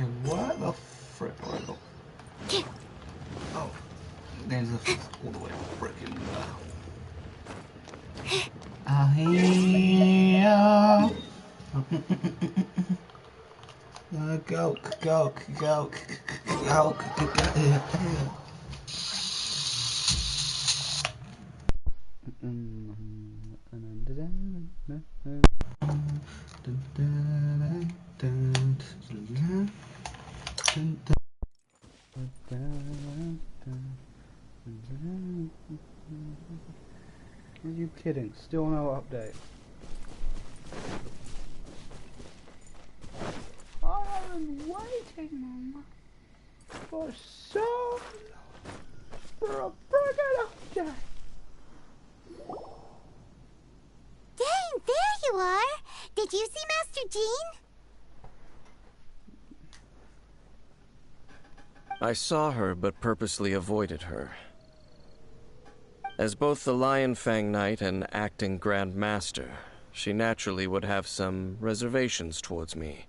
Okay, what the frick do I go? Oh, there's a all the way freaking go. Are you kidding? Still no update. I've been waiting for so long for a friggin' update. Dang, there you are! Did you see Master Jean? I saw her, but purposely avoided her. As both the Lion Fang Knight and acting Grand Master, she naturally would have some reservations towards me.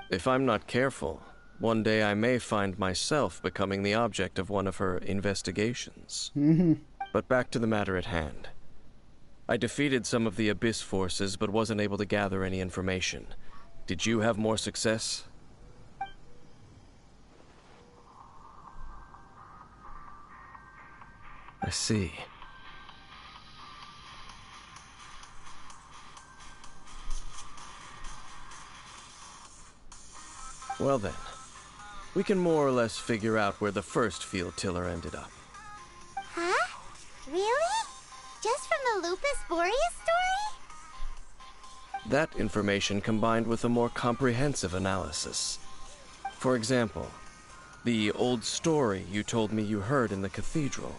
If I'm not careful, one day I may find myself becoming the object of one of her investigations. But back to the matter at hand. I defeated some of the Abyss forces, but wasn't able to gather any information. Did you have more success? I see. Well then, we can more or less figure out where the first field tiller ended up. Huh? Really? Just from the Lupus Boreas story? That information combined with a more comprehensive analysis. For example, the old story you told me you heard in the cathedral.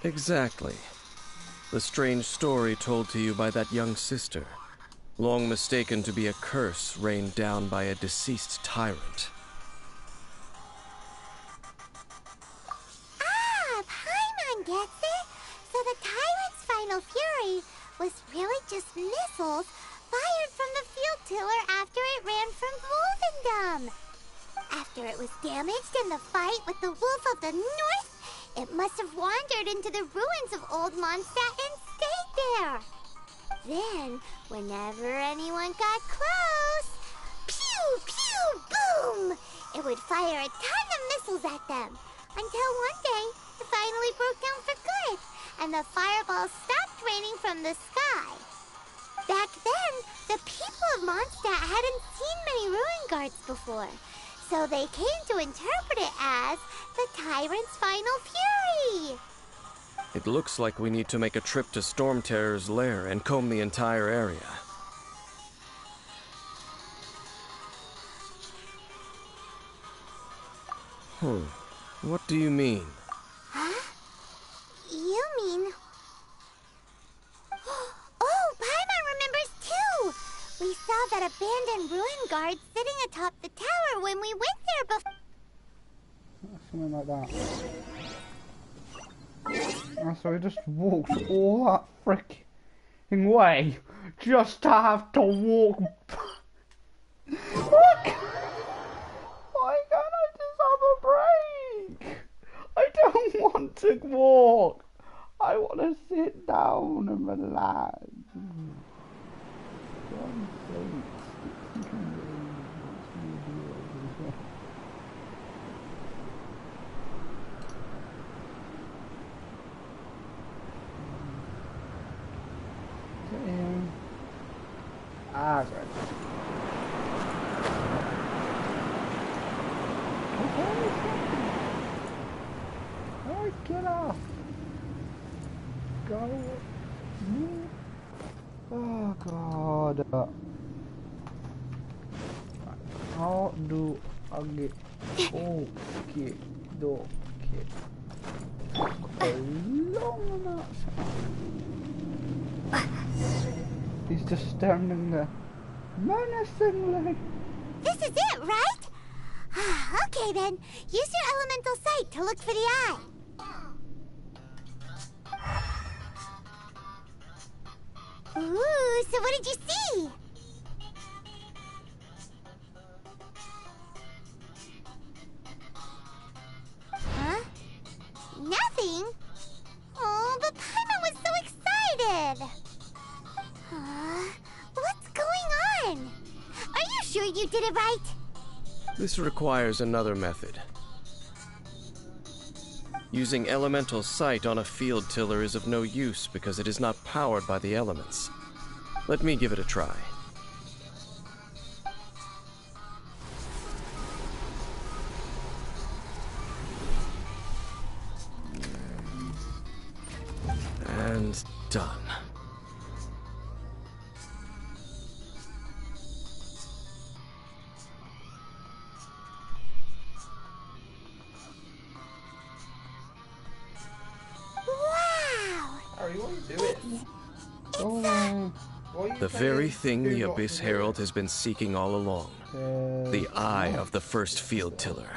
Exactly. The strange story told to you by that young sister, long mistaken to be a curse rained down by a deceased tyrant. Ah, Paimon gets it! So the tyrant's final fury was really just missiles fired from the field tiller after it ran from Wolvendom. After it was damaged in the fight with the Wolf of the North, it must have wandered into the ruins of Old Mondstadt and stayed there. Then, whenever anyone got close, pew, pew, boom! It would fire a ton of missiles at them. Until one day, it finally broke down for good, and the fireballs stopped raining from the sky. Back then, the people of Mondstadt hadn't seen many ruin guards before, so they came to interpret it as the tyrant's final fury. It looks like we need to make a trip to Storm Terror's lair and comb the entire area. What do you mean? Huh? You mean... Oh, Paimon remembers too! We saw that abandoned ruin guard sitting atop the tower when we went there before. Something like that. So we just walked all that freaking way just to have to walk. Look! Why can't I just have a break? I don't want to walk. I want to sit down and relax. Ah, great. Alright, get off. Go. Oh, God. How do I get... Okay, okay. He's just standing there. Menacingly. This is it, right? Okay then, use your elemental sight to look for the eye. Ooh, so what did you see? Huh? Nothing? Oh, but Paimon was so excited! What's going on? Are you sure you did it right? This requires another method. Using elemental sight on a field tiller is of no use because it is not powered by the elements. Let me give it a try. And done. Wow! Harry, what are you doing? Go away. What are you The saying? very thing the Do not Abyss do Herald it. has been seeking all along. The eye of the first field tiller.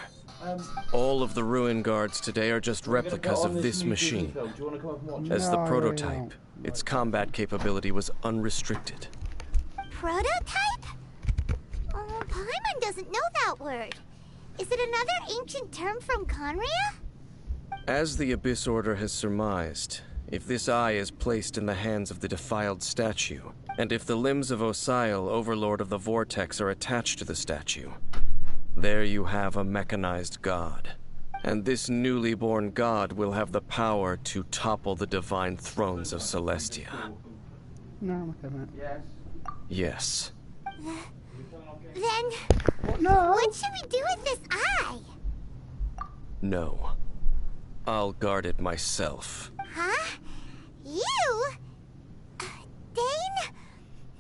All of the ruin guards today are just replicas of this machine. Do you want to come up and watch it? As the No, I really prototype, don't. its combat capability was unrestricted. Prototype? Oh, Paimon doesn't know that word. Is it another ancient term from Conria? As the Abyss Order has surmised, if this eye is placed in the hands of the defiled statue, and if the limbs of Osial, Overlord of the Vortex, are attached to the statue, there you have a mechanized god. And this newly born god will have the power to topple the divine thrones of Celestia. No, look at it. Yes. Yes. Then, No. what should we do with this eye? No. I'll guard it myself. Huh? You? Dane?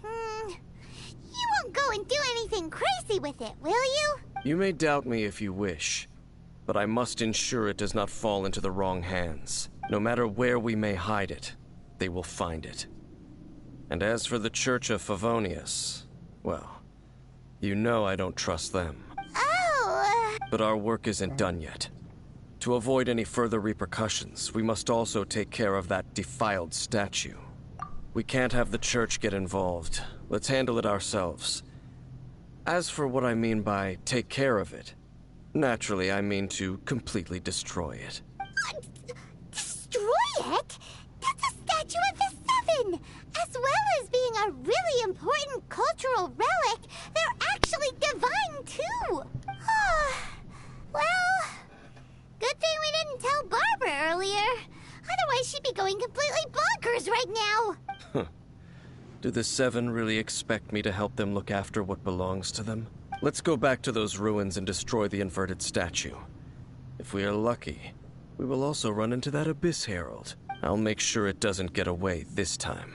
You won't go and do anything crazy with it, will you? You may doubt me if you wish, but I must ensure it does not fall into the wrong hands. No matter where we may hide it, they will find it. And as for the Church of Favonius, well, you know I don't trust them. Oh, But our work isn't done yet. To avoid any further repercussions, we must also take care of that defiled statue. We can't have the Church get involved. Let's handle it ourselves. As for what I mean by take care of it, naturally I mean to completely destroy it. destroy it? That's a statue of the Seven! As well as being a really important cultural relic, they're actually divine too! Well, good thing we didn't tell Barbara earlier. Otherwise she'd be going completely bonkers right now! Do the Seven really expect me to help them look after what belongs to them? Let's go back to those ruins and destroy the inverted statue. If we are lucky, we will also run into that Abyss Herald. I'll make sure it doesn't get away this time.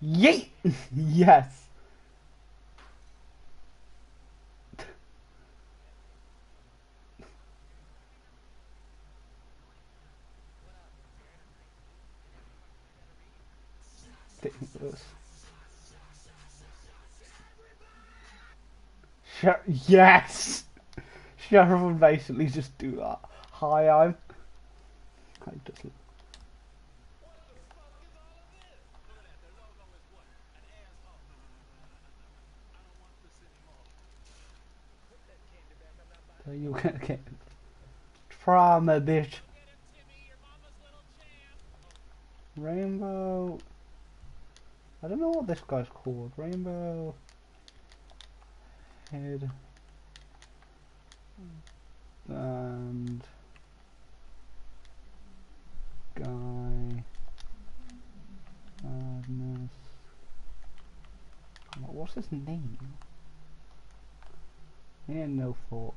Yeet! Yes! Ridiculous. Yes! Sheriff would basically just do that. Hi, I just... So you're gonna get trauma, bitch. Rainbow. I don't know what this guy's called. Rainbow Head and Guy Madness. What's his name? Yeah, no thought.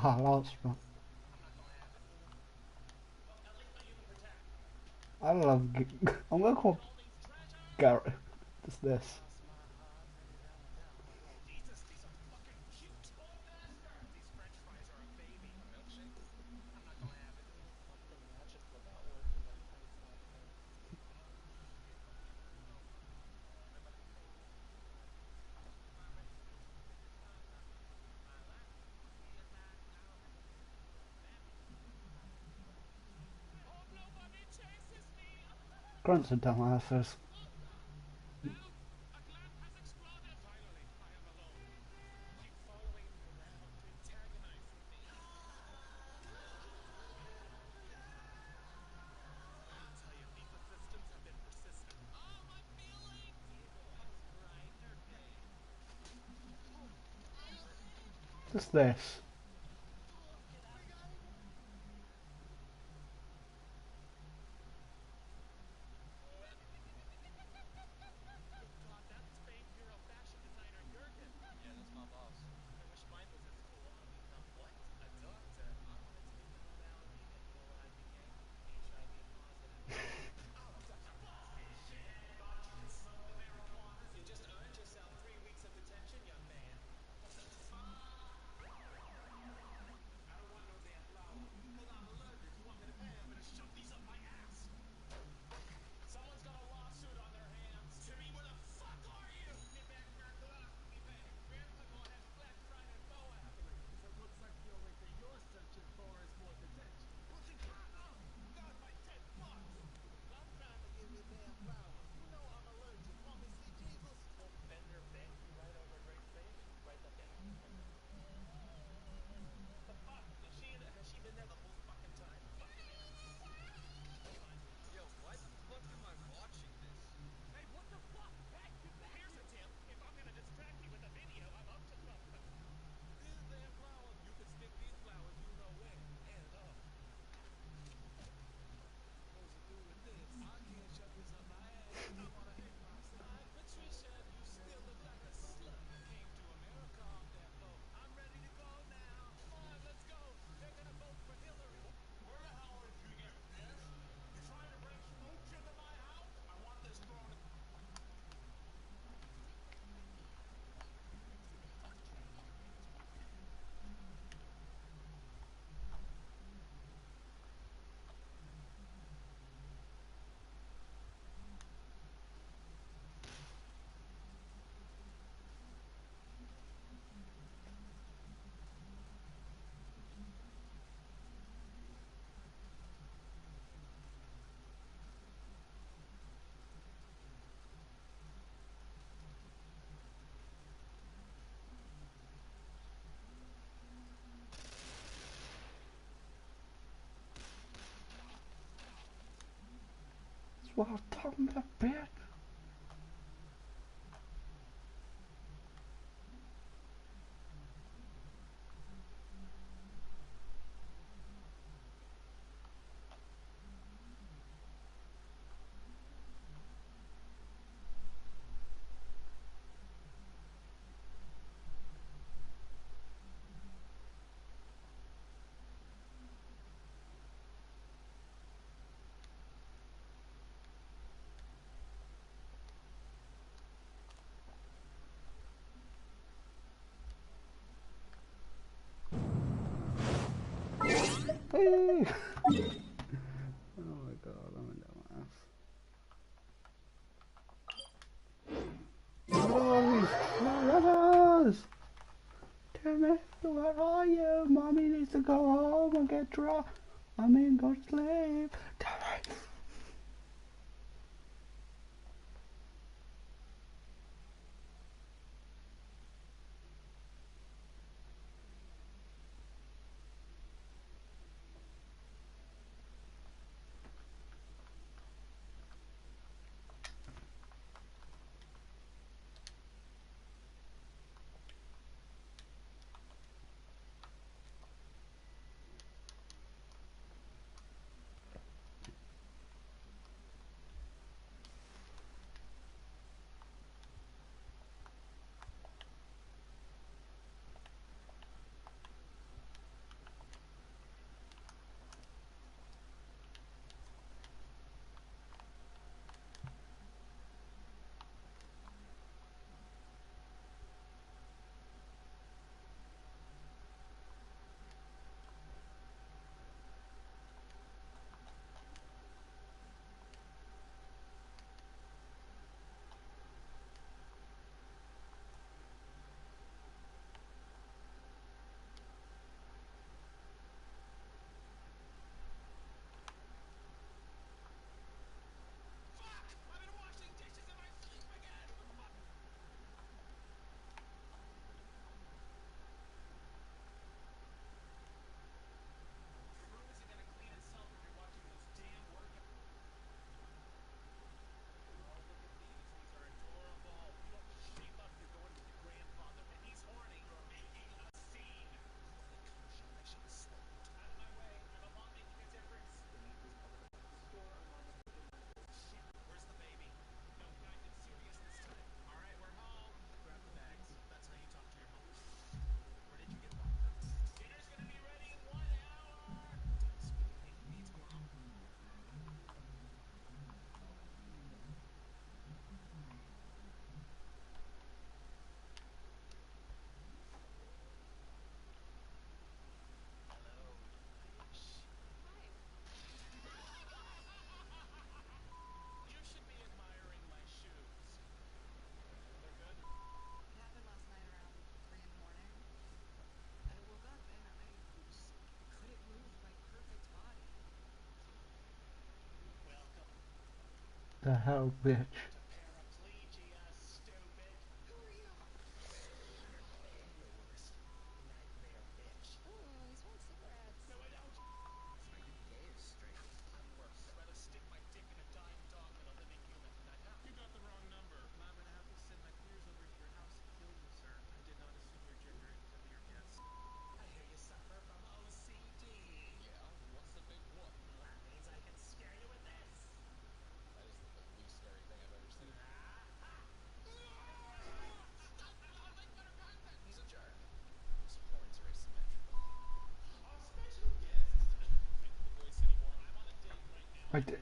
Ah, that's fun. I love. I'm gonna call Garrett. Just this. Grunts are dumbasses. Just this. Well done, the bitch. Hey. Oh my god, I'm a dumbass. Oh, these brothers! Timmy, where are you? Mommy needs to go home and get dressed. I mean, go to sleep. Timmy! The hell, bitch. I did.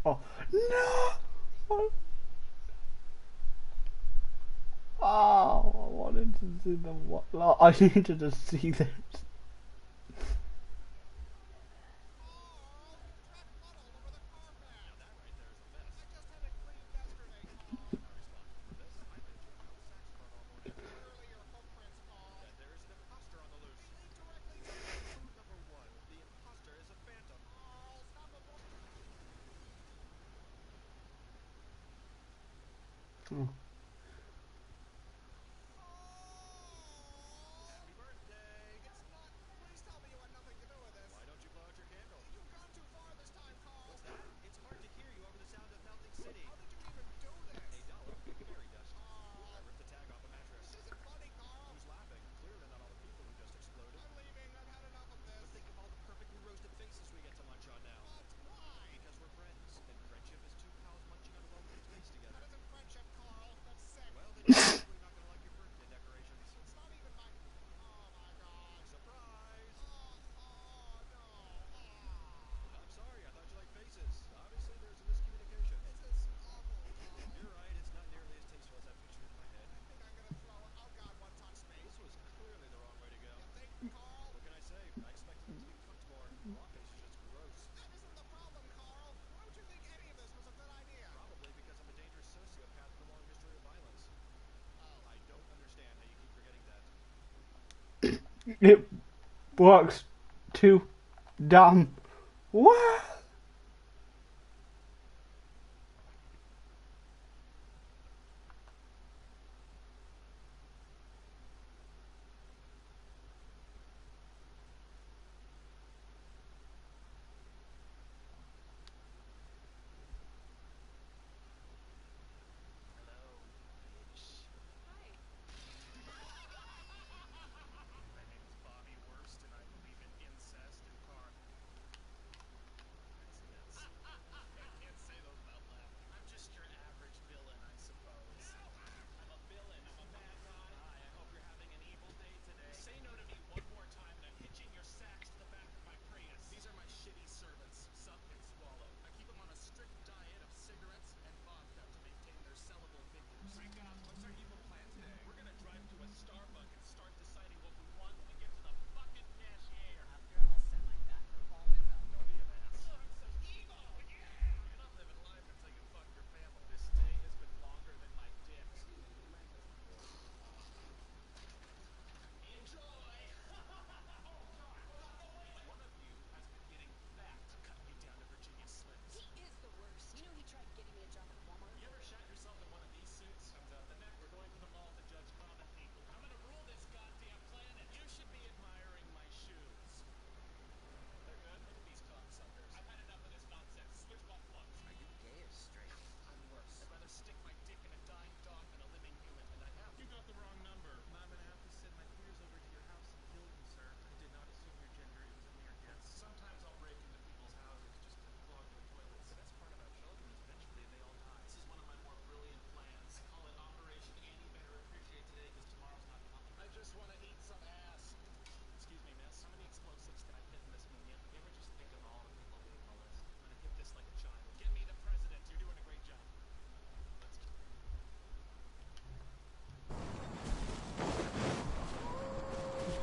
Oh, no! Oh, I wanted to see the what? I needed to see this. It works too damn well.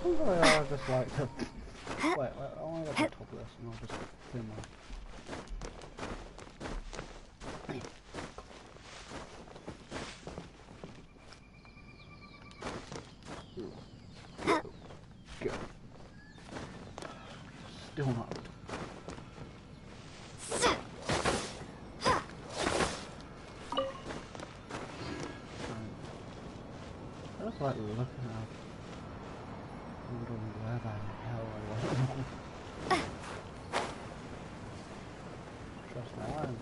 I just like to wait, I want to get the top of this and I'll just clean my go. Still not. I just like looking at where the hell I went. Trust me, I'm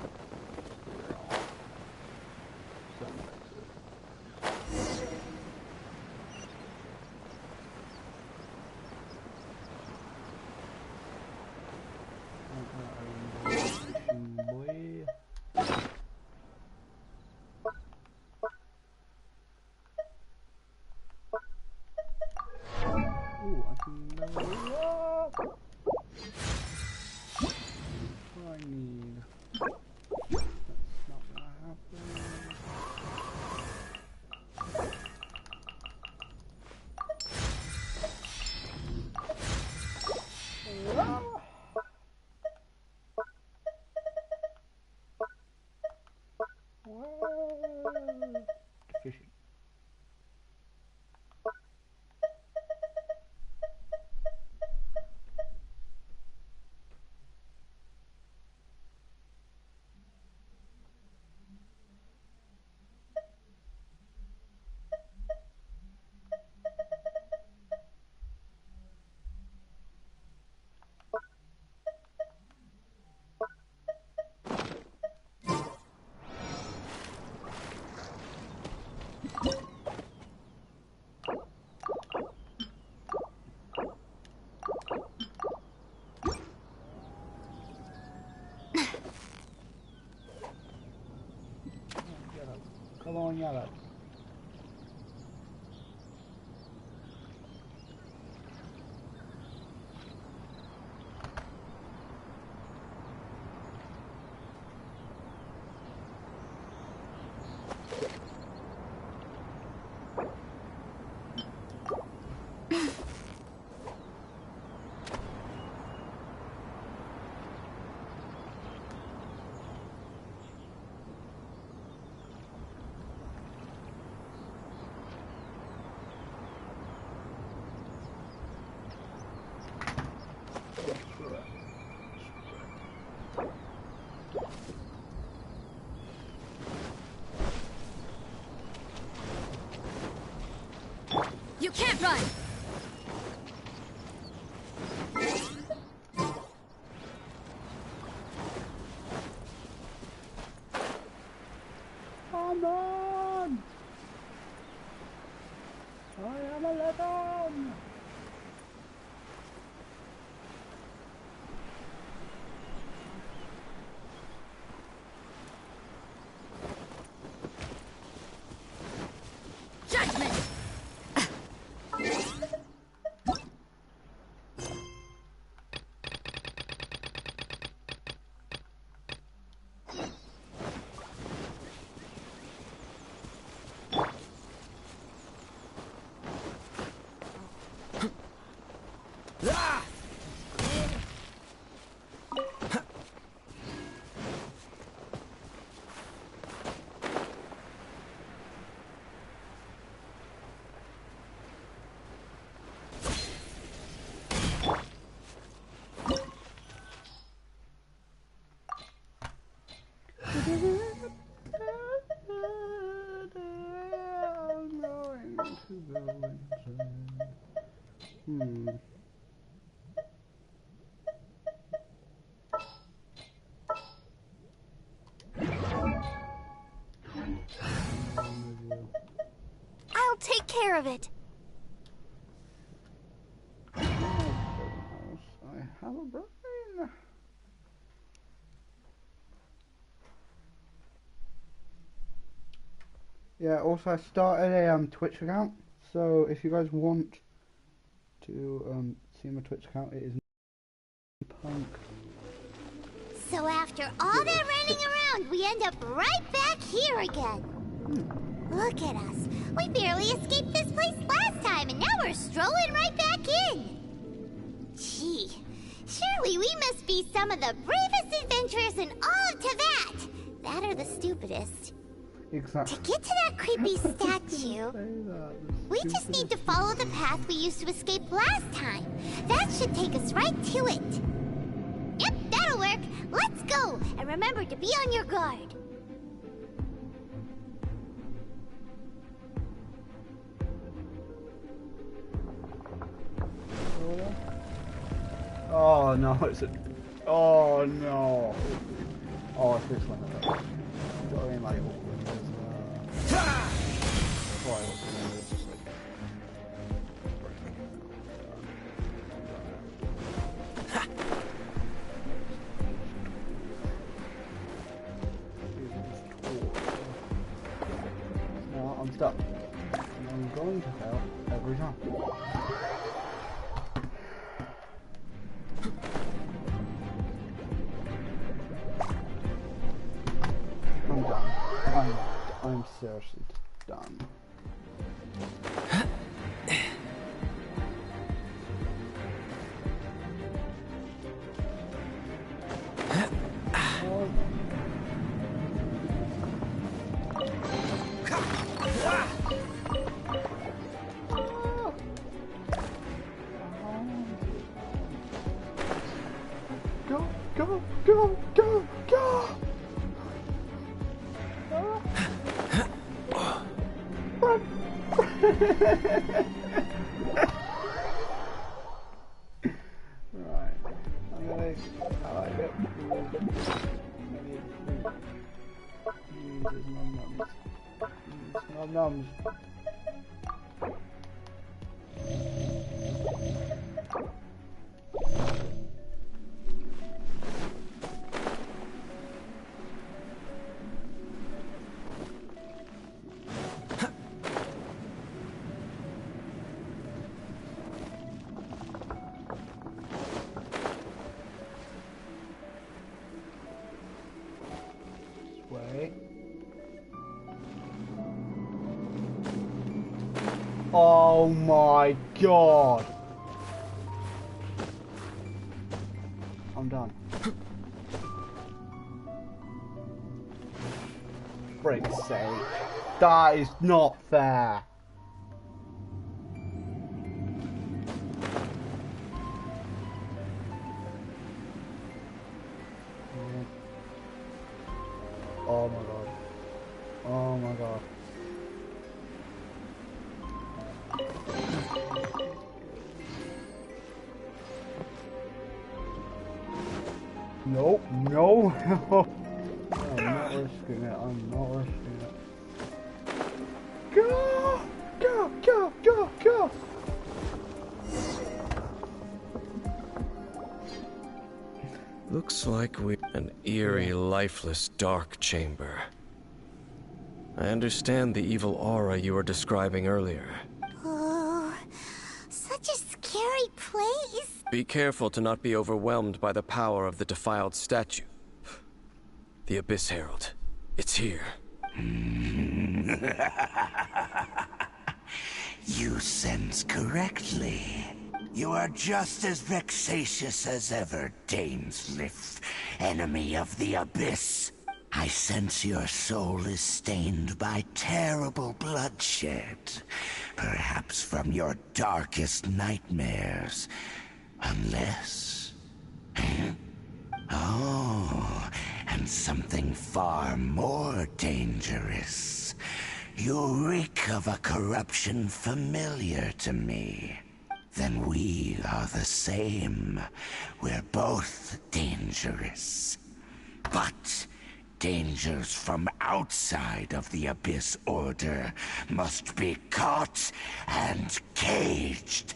boy. Ooh, I can level up. What I need. That's not gonna happen. Fishing. Come on, yellow. can't run! Come on! I am 11! Judgment! I'll take care of it. I have a brain. Yeah, also I started a Twitch account, so if you guys want to see my Twitch account, it is Punk. So after all that running around, we end up right back here again. Look at us. We barely escaped this place last time, and now we're strolling right back in. Gee, surely we must be some of the bravest adventurers in all of Teyvat. That are the stupidest. Exactly. To get to that creepy statue, we just need to follow the path we used to escape last time. That should take us right to it. Yep, that'll work. Let's go, and remember to be on your guard. Oh no, it's a... Oh no. Oh, it's this one. Do I mean, like... Now I'm stuck. And I'm going to fail every time. I'm done. I'm seriously done. Go, go, go, go, go! Run! Right. I'm gonna... I like it. Use num-nums. Way. Oh my god! I'm done. Frick's sake. That is not fair. Oh my god. Oh my god. Nope, no, no. I'm not risking it, I'm not risking it. Go! Go, go, go, go! Looks like an eerie, lifeless, dark chamber. I understand the evil aura you were describing earlier. Oh, such a scary place. Be careful to not be overwhelmed by the power of the defiled statue. The Abyss Herald. It's here. You sense correctly. You are just as vexatious as ever, Dainsleif, enemy of the Abyss. I sense your soul is stained by terrible bloodshed, perhaps from your darkest nightmares. Unless... Oh, and something far more dangerous. You reek of a corruption familiar to me. Then we are the same. We're both dangerous. But dangers from outside of the Abyss Order must be caught and caged.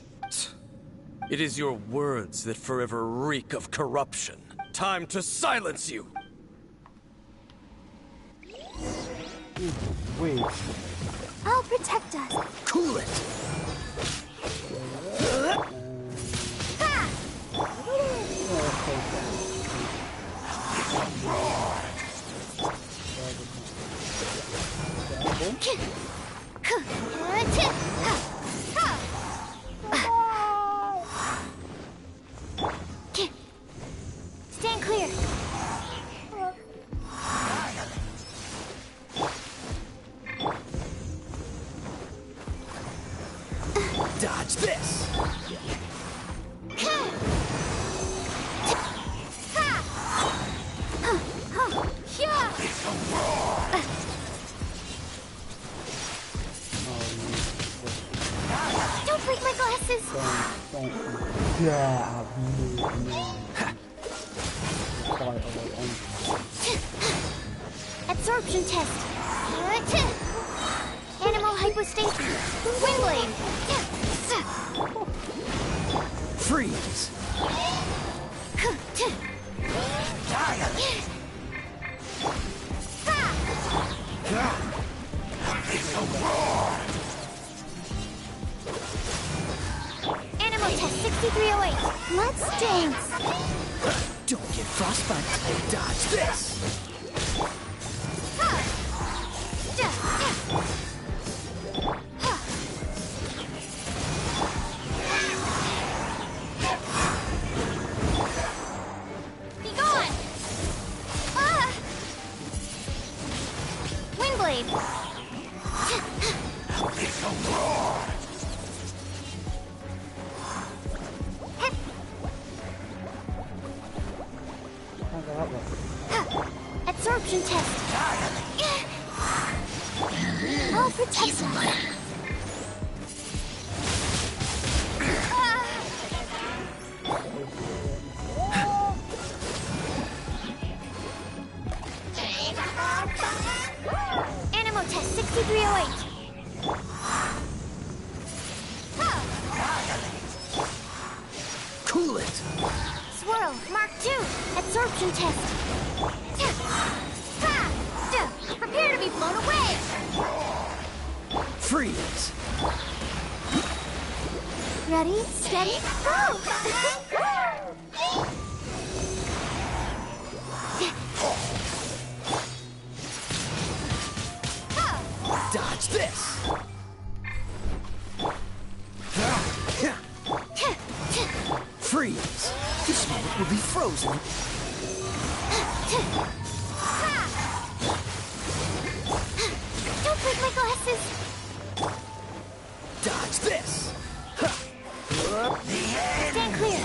It is your words that forever reek of corruption. Time to silence you! Wait. I'll protect us. Cool it! Stand clear. Dodge this! Don't break my glasses. Don't. Yeah, Absorption test. Animal hypostasis. Windblade. Freeze! Animal test 6308. Let's dance. Don't get frostbite. Dodge this! Be gone. Windblade. Absorption test. I'll protect us. Animal test 6308. Cool it! Swirl, Mark II, absorption test. Prepare to be blown away. Freeze! Ready, steady, go! Dodge this! Freeze! This moment will be frozen. Don't break my glasses. Dodge this! Stand clear.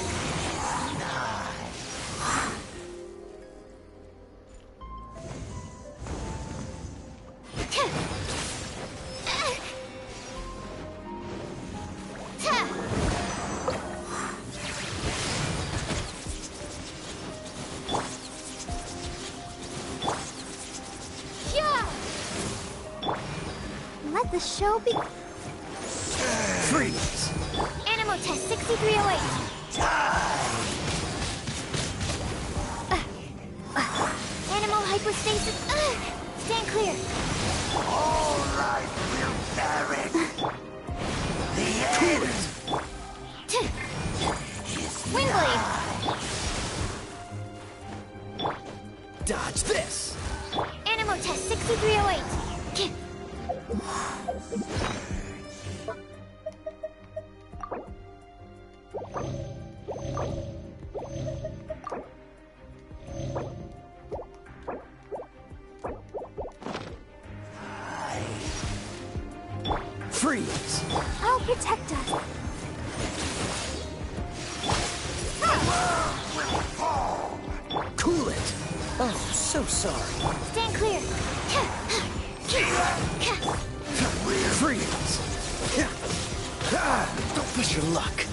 show be... Freeze! Animal test 6308. Animal hypostasis. Stand clear. All right, we'll bear it. The end is Windblade. Dodge this! Animal test 6308. Freeze! I'll protect us. Cool it! Oh, so sorry. Stand clear. Freeze! Don't push your luck.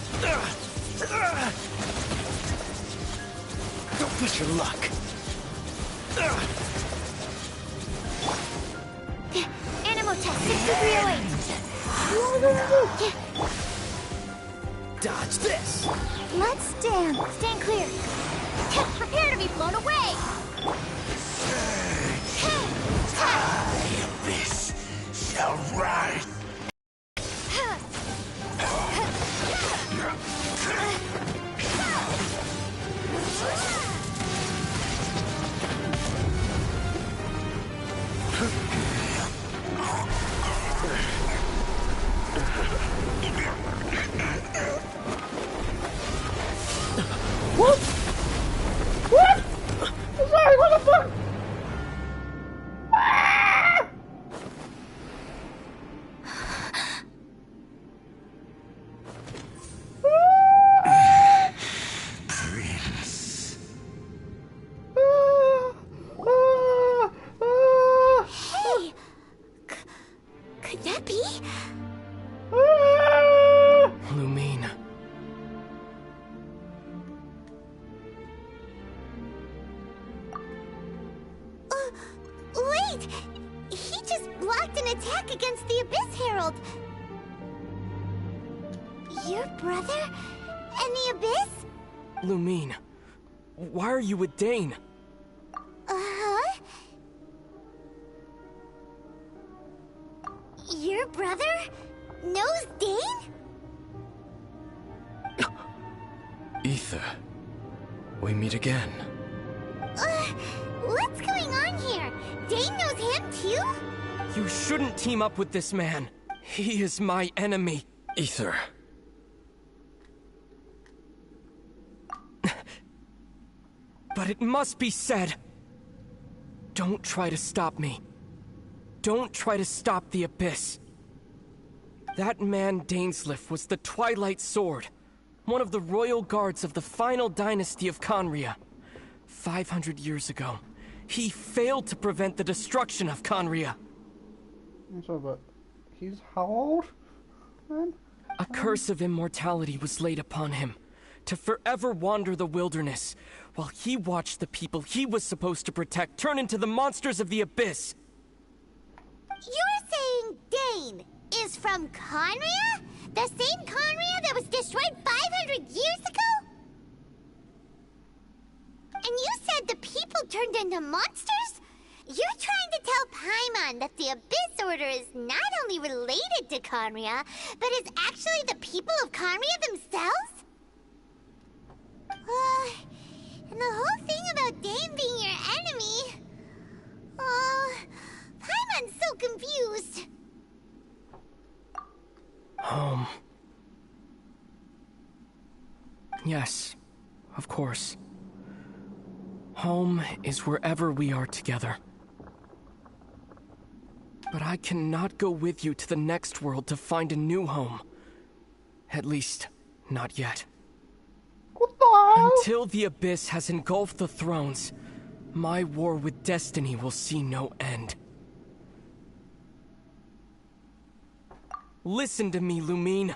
Don't push your luck. Animal test 6308. Dodge this! Let's stand. Stand clear. Prepare to be blown away. abyss shall rise. What? What? I'm sorry, what the fuck? Ah! Prince. Hey! Could that be? Lumine. Wait! He just blocked an attack against the Abyss Herald. Your brother? And the Abyss? Lumine. Why are you with Dane? Uh-huh. Your brother knows Dane? Ether, we meet again. What's going on here? Dane knows him too? You shouldn't team up with this man. He is my enemy. Ether. But it must be said. Don't try to stop me. Don't try to stop the Abyss. That man Dainsleif was the Twilight Sword, one of the royal guards of the final dynasty of Khaenri'ah. 500 years ago, he failed to prevent the destruction of Khaenri'ah. So, but he's how old, man? A curse of immortality was laid upon him, to forever wander the wilderness, while he watched the people he was supposed to protect turn into the monsters of the Abyss. You're saying Dane is from Khaenri'ah? The same Khaenri'ah that was destroyed 500 years ago? And you said the people turned into monsters? You're trying to tell Paimon that the Abyss Order is not only related to Khaenri'ah, but is actually the people of Khaenri'ah themselves? And the whole thing about Dane being your enemy... Paimon's so confused. Home. Yes, of course. Home is wherever we are together. But I cannot go with you to the next world to find a new home. At least, not yet. What the hell? Until the Abyss has engulfed the thrones, my war with destiny will see no end. Listen to me, Lumine.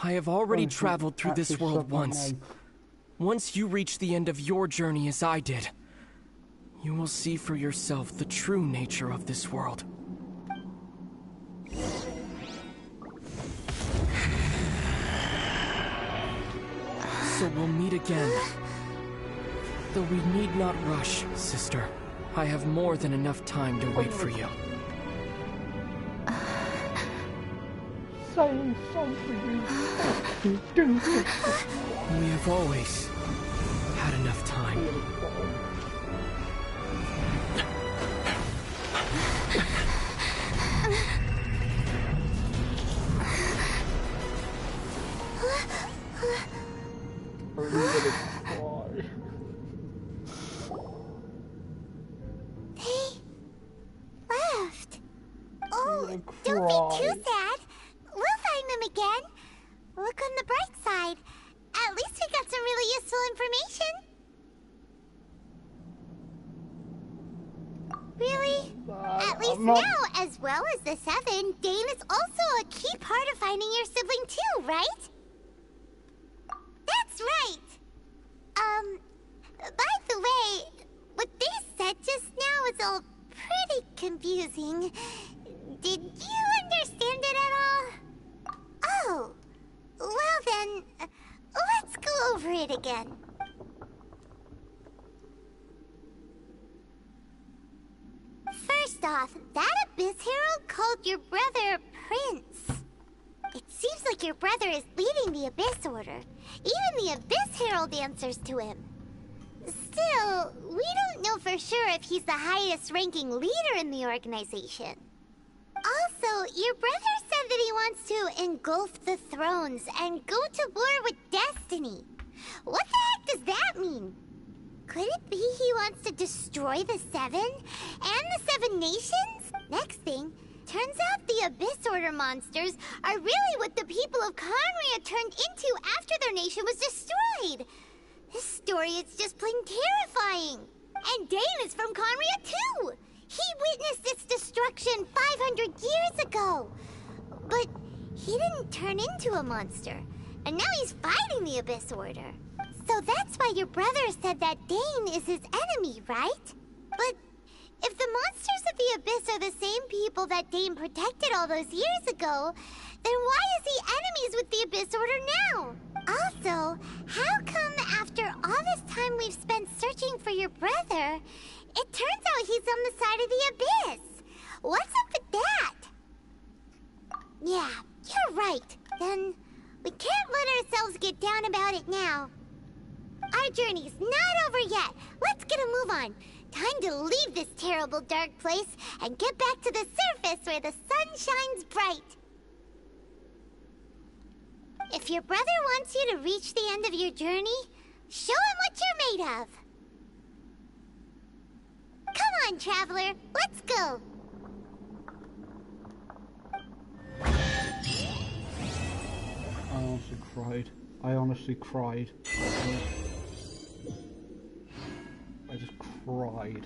I have already traveled through this world once. Once you reach the end of your journey as I did, you will see for yourself the true nature of this world. So we'll meet again. Though we need not rush, sister. I have more than enough time to wait for you. Say something. You do. We have always had enough time. I'm gonna cry. They left. Oh, I'm don't gonna be too cry. sad. We'll find them again. Look on the bright side. At least we got some really useful information. Really? At least I'm not- now, as well as the Seven, Dane is also a key part of finding your sibling too, right? That's right. By the way, what they said just now is all pretty confusing. Did you understand it at all? Oh, well then, let's go over it again. First off, that Abyss Herald called your brother Prince. It seems like your brother is leading the Abyss Order. Even the Abyss Herald answers to him. Still, we don't know for sure if he's the highest ranking leader in the organization. Also, your brother said that he wants to engulf the thrones and go to war with Destiny. What the heck does that mean? Could it be he wants to destroy the Seven and the Seven Nations? Next thing, turns out the Abyss Order monsters are really what the people of Conria turned into after their nation was destroyed. This story is just plain terrifying. And Dane is from Conria too. He witnessed its destruction 500 years ago. But he didn't turn into a monster. And now he's fighting the Abyss Order. So that's why your brother said that Dane is his enemy, right? But if the monsters of the Abyss are the same people that Dane protected all those years ago, then why is he enemies with the Abyss Order now? Also, how come after all this time we've spent searching for your brother, it turns out he's on the side of the Abyss? What's up with that? Yeah, you're right. Then we can't let ourselves get down about it now. Our journey's not over yet. Let's get a move on. Time to leave this terrible dark place and get back to the surface where the sun shines bright. If your brother wants you to reach the end of your journey, show him what you're made of. Come on, traveler. Let's go. I honestly cried. I honestly cried. I just cried.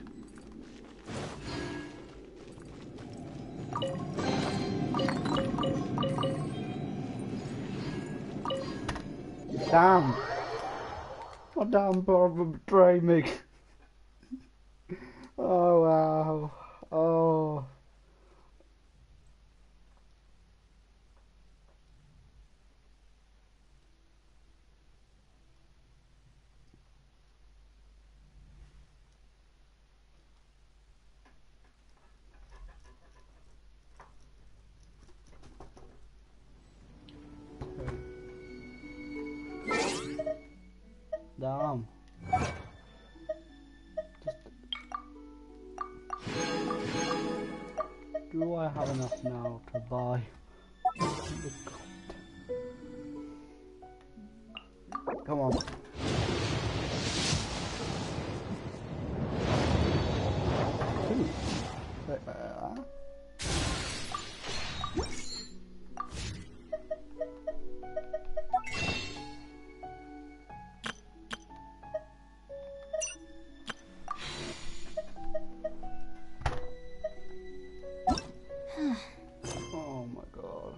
Damn! My damn brother betrayed me. Oh wow. Oh. Damn. Do I have enough now to buy the gold? Come on. Oh my god.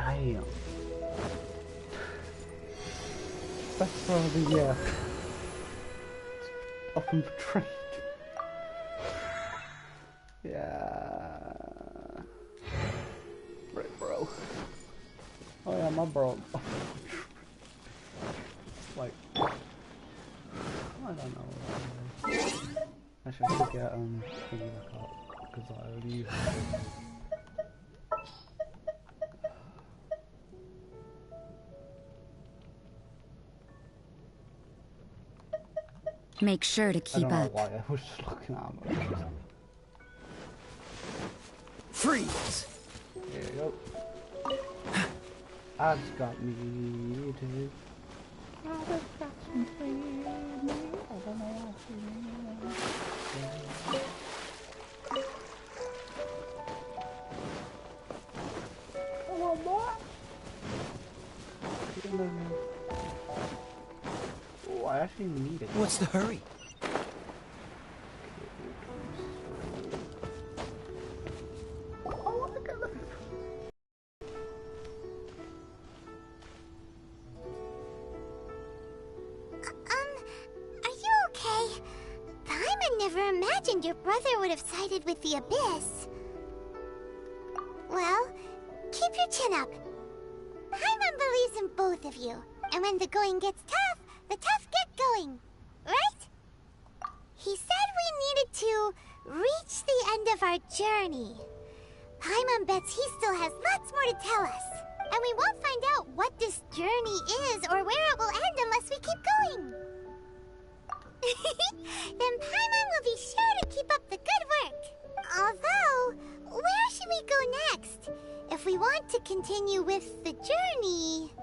Damn. That's for the open trade. Yeah. Right, bro. Oh yeah, my bro. Like, I don't know. Actually, I should get thingy back up because I already used it. Make sure to I keep don't know up. why I was just looking at him. Freeze! There you go. Ad's got me too. Ad's got some feeling. I don't know what come on, boy. Oh, I actually need it. What's the hurry? Oh, look at that. Are you okay? Paimon never imagined your brother would have sided with the Abyss. Well, keep your chin up. Paimon believes in both of you, and when the going gets tough, the tough get going, right? He said we needed to reach the end of our journey. Paimon bets he still has lots more to tell us, and we won't find out what this journey is or where it will end unless we keep going. Then Paimon will be sure to keep up the good work. Although, where should we go next? If we want to continue with the journey...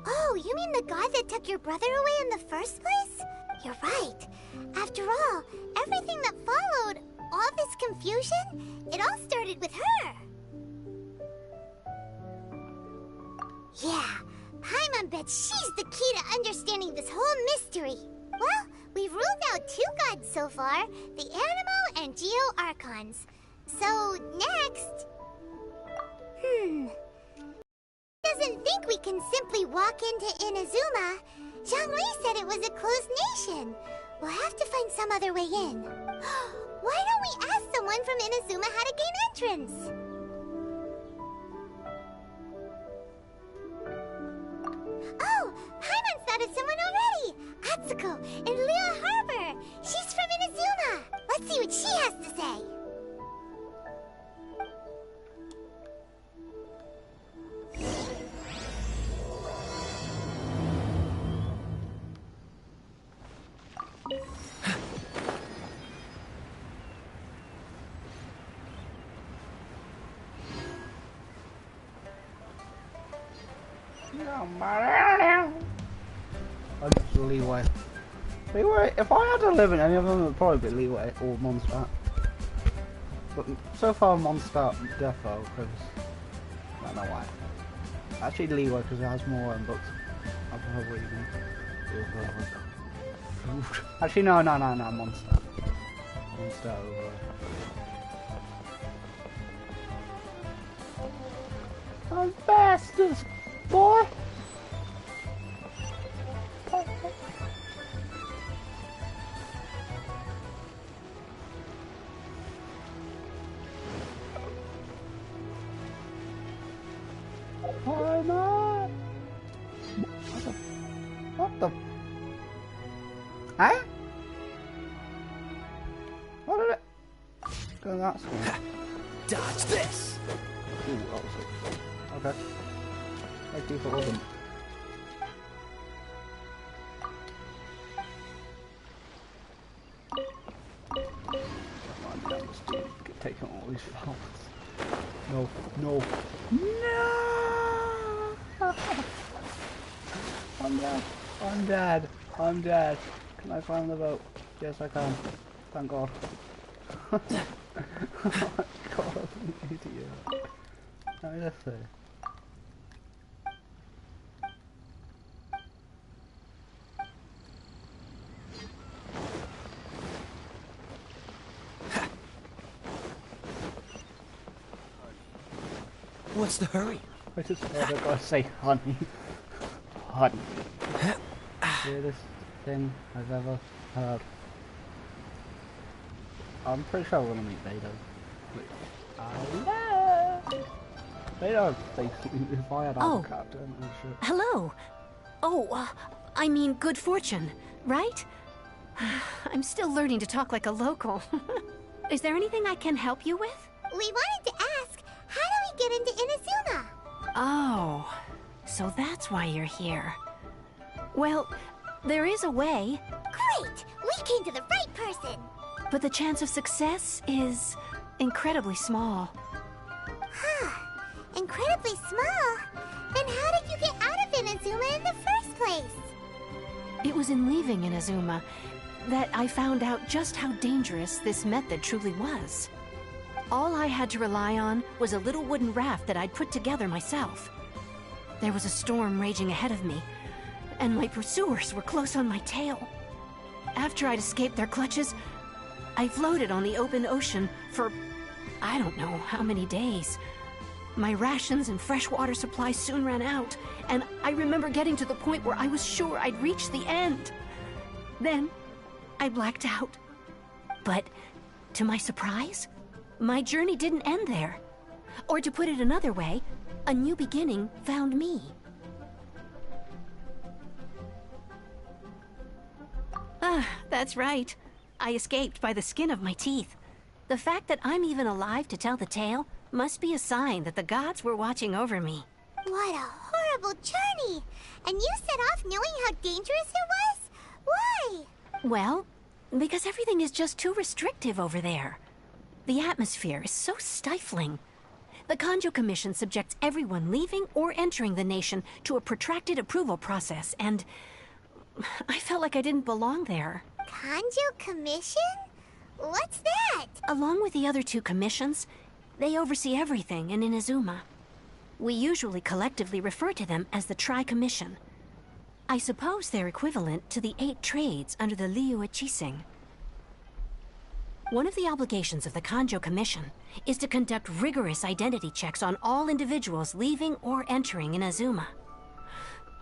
Oh, you mean the god that took your brother away in the first place? You're right. After all, everything that followed, all this confusion, it all started with her. Yeah, Paimon bets she's the key to understanding this whole mystery. Well, we've ruled out 2 gods so far, the Anemo and Geo Archons. So, next... Doesn't think we can simply walk into Inazuma. Zhongli said it was a closed nation. We'll have to find some other way in. Why don't we ask someone from Inazuma how to gain entrance? Oh, Paimon thought of someone already! Atsuko in Liyue Harbor! She's from Inazuma! Let's see what she has to say! Leeway. Leeway, if I had to live in any of them, it would probably be Leeway or Mondstadt. But so far, Mondstadt defo, because I don't know why. Actually, Leeway, because it has more books. I prefer what you mean. Actually, no, Mondstadt. Mondstadt over. I'm bastards, boy! Why not? What the? Huh? What did it? Go that school. Dodge this! Ooh, that was it. Okay. Let's do for all of them. Get taking all these fouls. No. I'm dead. Can I climb the boat? Yes, I can. Thank God. Oh my God, I'm an idiot. Let me just see. What's the hurry? I just heard her say honey. Honey. Weirdest thing I've ever heard. I'm pretty sure I want to meet Beto. Beto basically, if I had a captain and shit. Hello. Oh, I mean good fortune, right? I'm still learning to talk like a local. Is there anything I can help you with? We wanted to ask, how do we get into Inazuma? Oh, so that's why you're here. Well, there is a way. Great! We came to the right person! But the chance of success is incredibly small. Huh. Incredibly small? Then how did you get out of Inazuma in the first place? It was in leaving Inazuma that I found out just how dangerous this method truly was. All I had to rely on was a little wooden raft that I'd put together myself. There was a storm raging ahead of me, and my pursuers were close on my tail. After I'd escaped their clutches, I floated on the open ocean for I don't know how many days. My rations and freshwater supplies soon ran out, and I remember getting to the point where I was sure I'd reached the end. Then, I blacked out. But, to my surprise, my journey didn't end there. Or to put it another way, a new beginning found me. Ah, that's right. I escaped by the skin of my teeth. The fact that I'm even alive to tell the tale must be a sign that the gods were watching over me. What a horrible journey! And you set off knowing how dangerous it was? Why? Well, because everything is just too restrictive over there. The atmosphere is so stifling. The Kanjo Commission subjects everyone leaving or entering the nation to a protracted approval process, and I felt like I didn't belong there. Kanjo Commission? What's that? Along with the other two commissions, they oversee everything in Inazuma. We usually collectively refer to them as the Tri-Commission. I suppose they're equivalent to the 8 trades under the Liyue Qixing. One of the obligations of the Kanjo Commission is to conduct rigorous identity checks on all individuals leaving or entering Inazuma.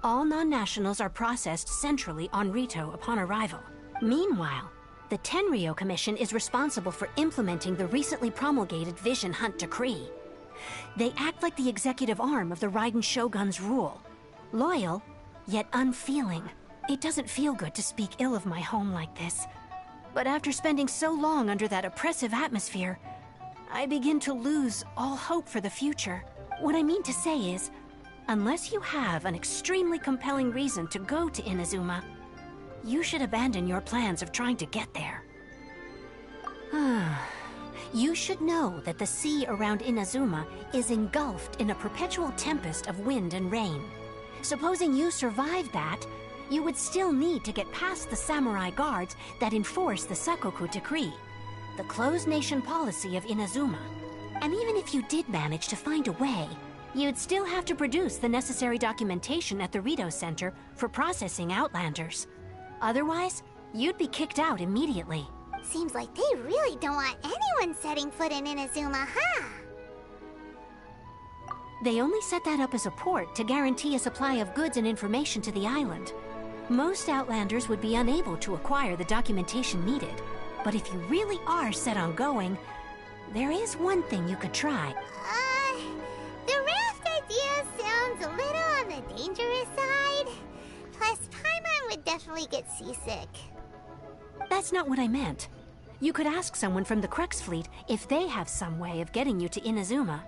All non-nationals are processed centrally on Rito upon arrival. Meanwhile, the Tenryo Commission is responsible for implementing the recently promulgated Vision Hunt Decree. They act like the executive arm of the Raiden Shogun's rule. Loyal, yet unfeeling. It doesn't feel good to speak ill of my home like this. But after spending so long under that oppressive atmosphere, I begin to lose all hope for the future. What I mean to say is, unless you have an extremely compelling reason to go to Inazuma, you should abandon your plans of trying to get there. You should know that the sea around Inazuma is engulfed in a perpetual tempest of wind and rain. Supposing you survived that, you would still need to get past the samurai guards that enforce the Sakoku Decree, the closed nation policy of Inazuma. And even if you did manage to find a way, you'd still have to produce the necessary documentation at the Rito Center for processing Outlanders. Otherwise, you'd be kicked out immediately. Seems like they really don't want anyone setting foot in Inazuma, huh? They only set that up as a port to guarantee a supply of goods and information to the island. Most Outlanders would be unable to acquire the documentation needed. But if you really are set on going, there is one thing you could try. The raft idea sounds a little on the dangerous side. Plus, Paimon would definitely get seasick. That's not what I meant. You could ask someone from the Crux Fleet if they have some way of getting you to Inazuma.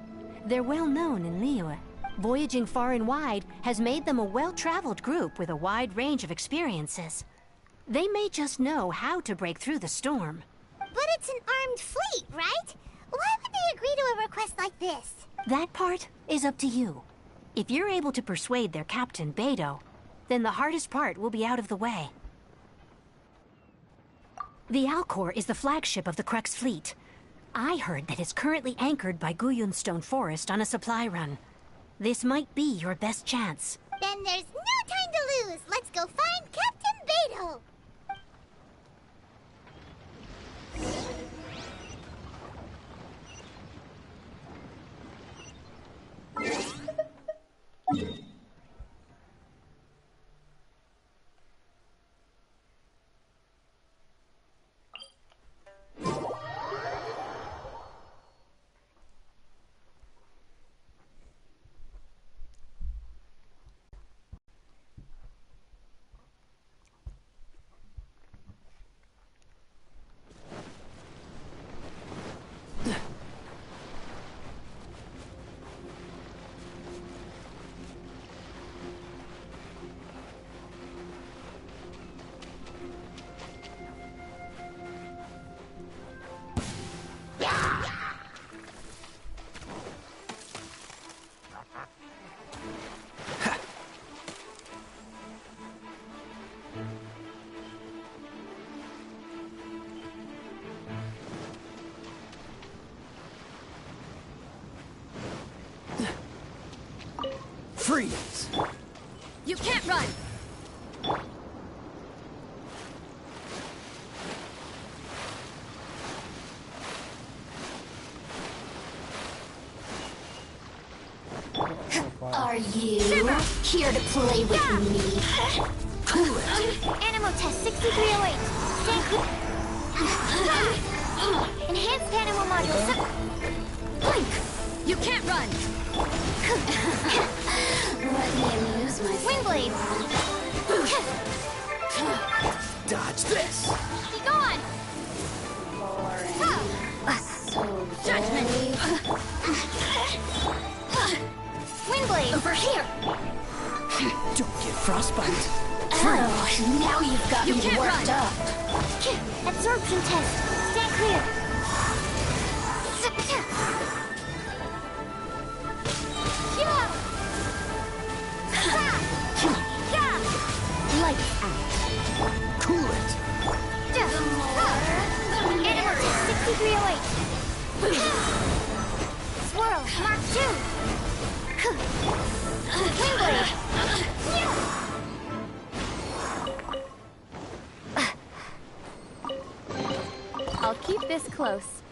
They're well known in Liyue. Voyaging far and wide has made them a well-traveled group with a wide range of experiences. They may just know how to break through the storm. But it's an armed fleet, right? Why would they agree to a request like this? That part is up to you. If you're able to persuade their captain, Beto, then the hardest part will be out of the way. The Alcor is the flagship of the Crux Fleet. I heard that it's currently anchored by Guyunstone Forest on a supply run. This might be your best chance. Then there's no time to lose. Let's go find Captain Beto. Freeze! You can't run! Are you here to play with me? Animal test 6308. Enhanced animal module. Blink! You can't run! Let me amuse myself. Wingblade. Dodge this! Be gone. Judgment! Wingblade. Over here! Don't get frostbite. Oh, now you've got You me can't worked run. up. Absorption test. Stand clear. Lights out. Cool it! Animal test 6308. Swirl. Mark 2. Wingblade. I'll keep this close.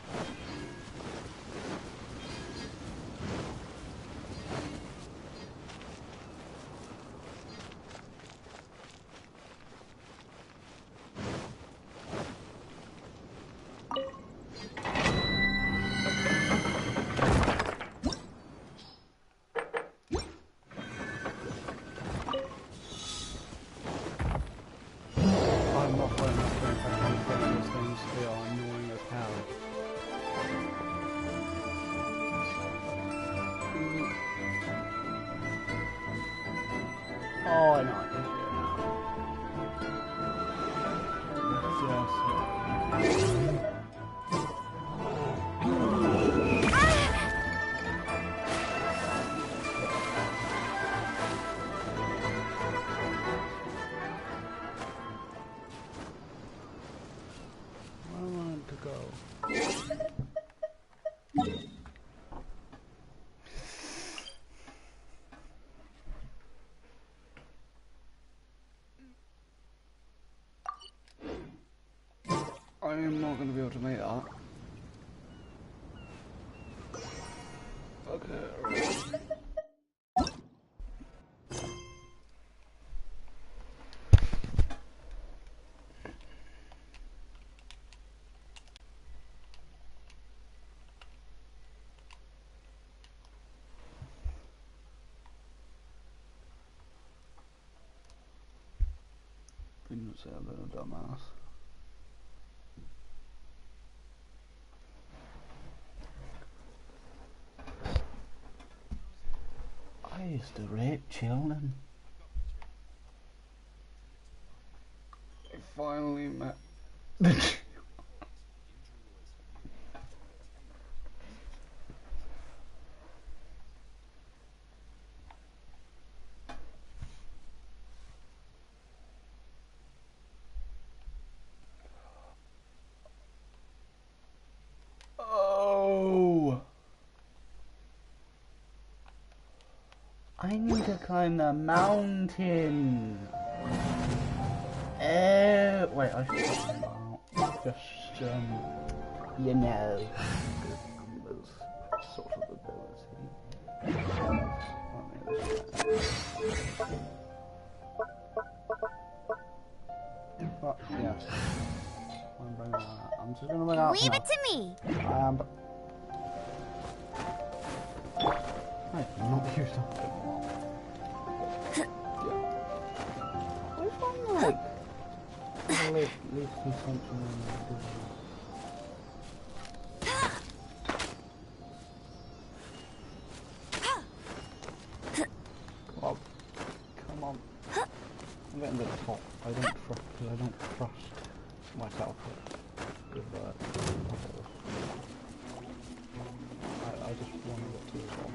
I'm not playing that game if I can't play those things. They are annoying as hell. Oh, I know. I can do it. Where am I meant to go? I am not going to be able to make that. Okay, right. Didn't say I've been a dumbass. I used to rape children. I finally met the Oh! I need to climb the mountain. Wait, I should climb that out. Just, you know, there's sort of ability. But, yeah. I'm bringing that out. I'm just gonna bring out Leave it to me. I am. Hey, I'm not used to it. What if I'm like. Leave consumption in the Well, come on. I'm getting to the top. I don't trust myself with I just want to get to the top.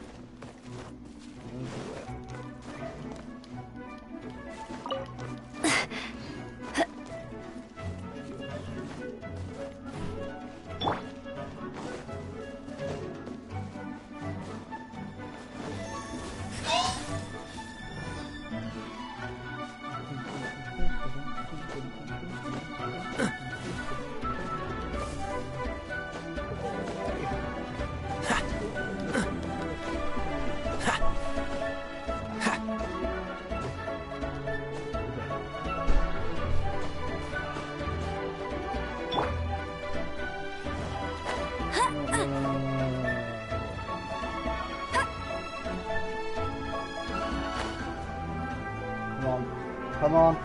Come on.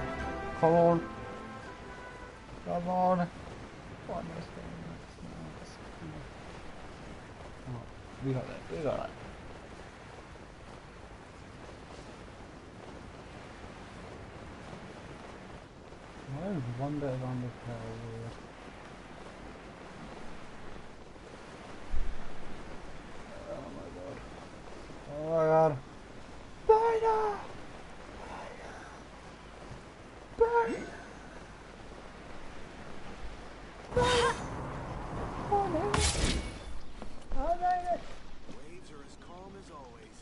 Come on. Come on. One more thing. Oh, we got that. We got that. Why is one bit on the tail weird? Oh my god. Oh my god. Spider! Spider! Spider! Oh no! Oh no! Waves are as calm as always.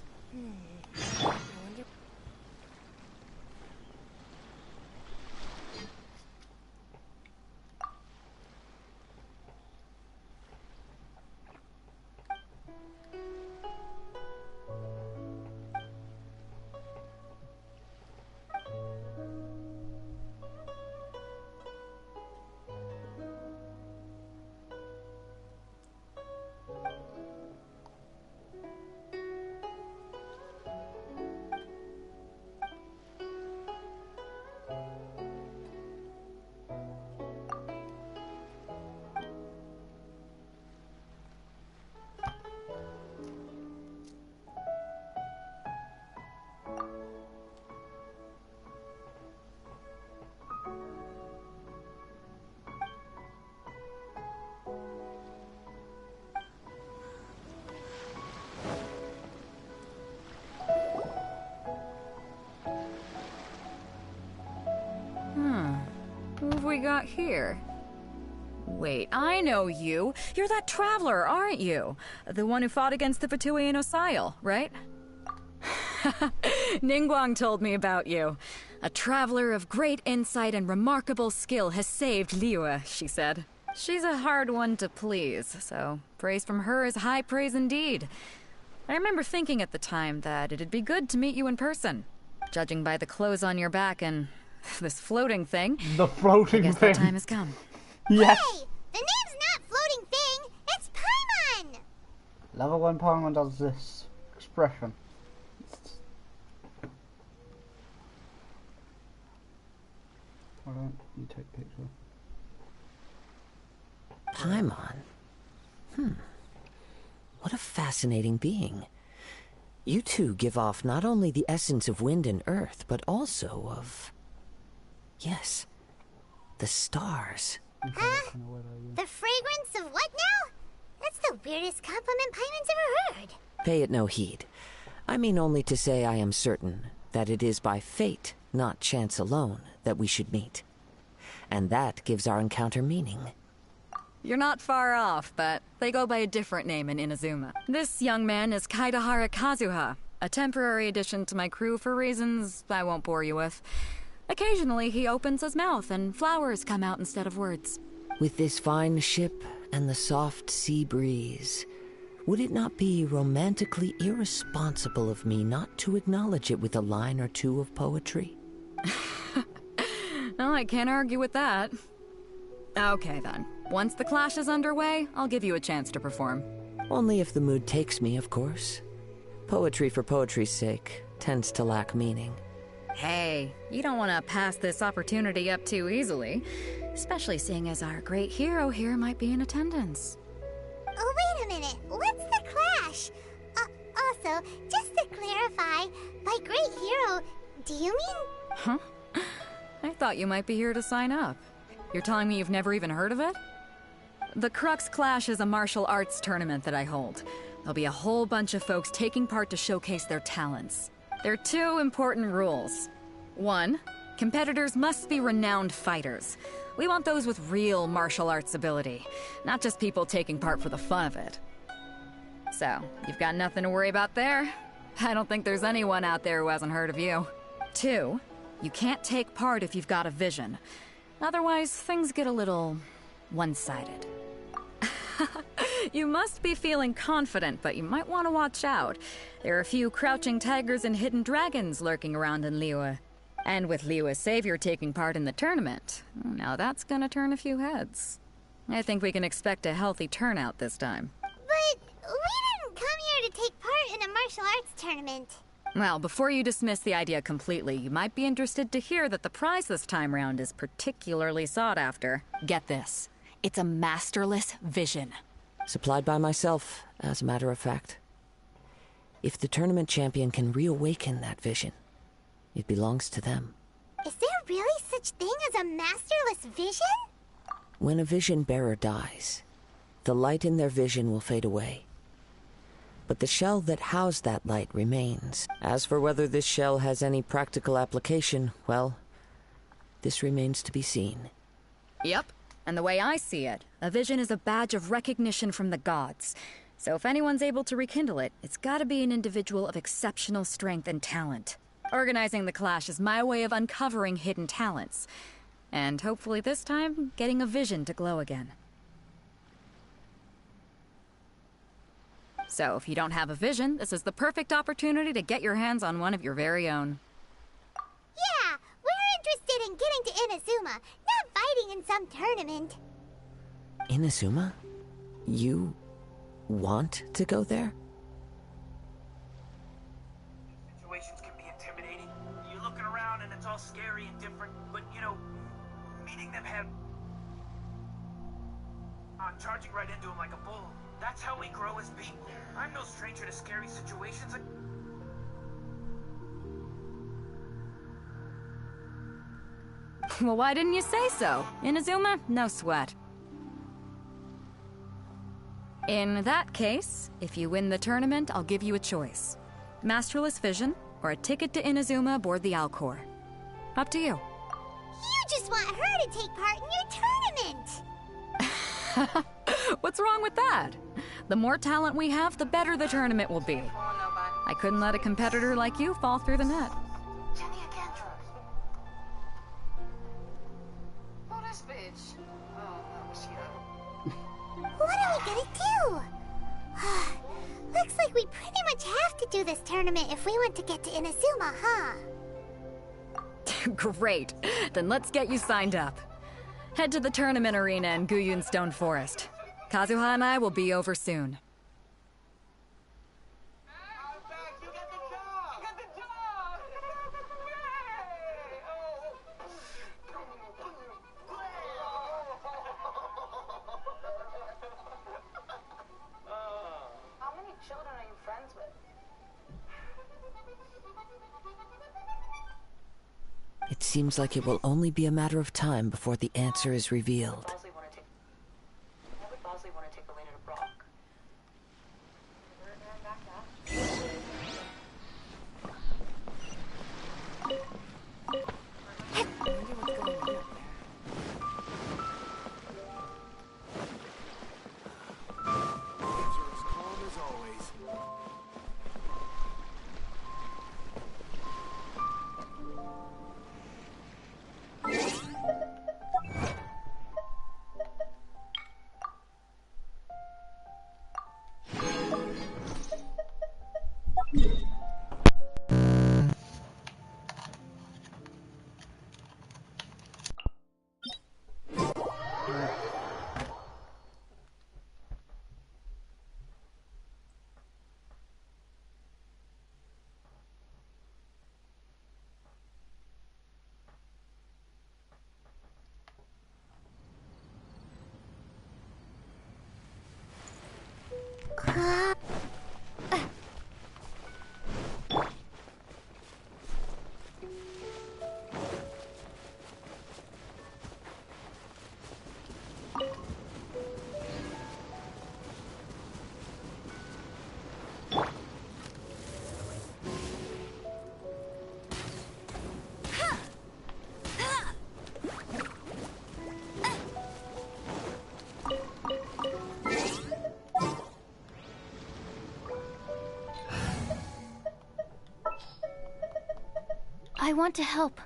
Who have we got here? Wait, I know you. You're that traveler, aren't you? The one who fought against the Fatui and Osile, right? Ningguang told me about you. A traveler of great insight and remarkable skill has saved Liyue, she said. She's a hard one to please, so praise from her is high praise indeed. I remember thinking at the time that it'd be good to meet you in person. Judging by the clothes on your back and this floating thing, The floating I guess thing. the time has come. Yes. Hey! The name's not Floating Thing! It's Paimon! Love it when Paimon does this expression. Why don't you take a picture? Paimon? What a fascinating being. You two give off not only the essence of wind and earth, but also of... Yes, the stars. Huh? The fragrance of what now? That's the weirdest compliment Paimon's ever heard. Pay it no heed. I mean only to say I am certain that it is by fate, not chance alone, that we should meet. And that gives our encounter meaning. You're not far off, but they go by a different name in Inazuma. This young man is Kaidahara Kazuha, a temporary addition to my crew for reasons I won't bore you with. Occasionally he opens his mouth and flowers come out instead of words. With this fine ship and the soft sea breeze, would it not be romantically irresponsible of me not to acknowledge it with a line or two of poetry? No, I can't argue with that. Okay then. Once the clash is underway, I'll give you a chance to perform. Only if the mood takes me, of course. Poetry for poetry's sake tends to lack meaning. Hey, you don't want to pass this opportunity up too easily, especially seeing as our great hero here might be in attendance. Oh, wait a minute. What's the clash? Also, just to clarify, by great hero, do you mean... Huh? I thought you might be here to sign up. You're telling me you've never even heard of it? The Crux Clash is a martial arts tournament that I hold. There'll be a whole bunch of folks taking part to showcase their talents. There are two important rules. 1, competitors must be renowned fighters. We want those with real martial arts ability, not just people taking part for the fun of it. So, you've got nothing to worry about there. I don't think there's anyone out there who hasn't heard of you. 2, you can't take part if you've got a vision. Otherwise, things get a little one-sided. You must be feeling confident, but you might want to watch out. There are a few crouching tigers and hidden dragons lurking around in Liyue. And with Liyue's savior taking part in the tournament, now that's gonna turn a few heads. I think we can expect a healthy turnout this time. But we didn't come here to take part in a martial arts tournament. Well, before you dismiss the idea completely, you might be interested to hear that the prize this time round is particularly sought after. Get this. It's a masterless vision. Supplied by myself, as a matter of fact. If the tournament champion can reawaken that vision, it belongs to them. Is there really such thing as a masterless vision? When a vision bearer dies, the light in their vision will fade away. But the shell that housed that light remains. As for whether this shell has any practical application, well, this remains to be seen. Yep. And the way I see it, a vision is a badge of recognition from the gods. So if anyone's able to rekindle it, it's gotta be an individual of exceptional strength and talent. Organizing the clash is my way of uncovering hidden talents. And hopefully this time, getting a vision to glow again. So if you don't have a vision, this is the perfect opportunity to get your hands on one of your very own. Yeah, we're interested in getting to Inazuma, not fighting in some tournament. Inazuma? You want to go there? Situations can be intimidating. You're looking around and it's all scary and different, but you know, meeting them head on, charging right into them like a bull. That's how we grow as people. I'm no stranger to scary situations. Well, why didn't you say so? Inazuma, no sweat. In that case, if you win the tournament, I'll give you a choice. Masterless Vision, or a ticket to Inazuma aboard the Alcor. Up to you. You just want her to take part in your tournament! What's wrong with that? The more talent we have, the better the tournament will be. I couldn't let a competitor like you fall through the net. What are we gonna do? Looks like we pretty much have to do this tournament if we want to get to Inazuma, huh? Great. Then let's get you signed up. Head to the tournament arena in Guyun Stone Forest. Kazuha and I will be over soon. How many children are you friends with? It seems like it will only be a matter of time before the answer is revealed. Why would Bosley want to take Elena to Brock? Waves are as calm as always. I want to help.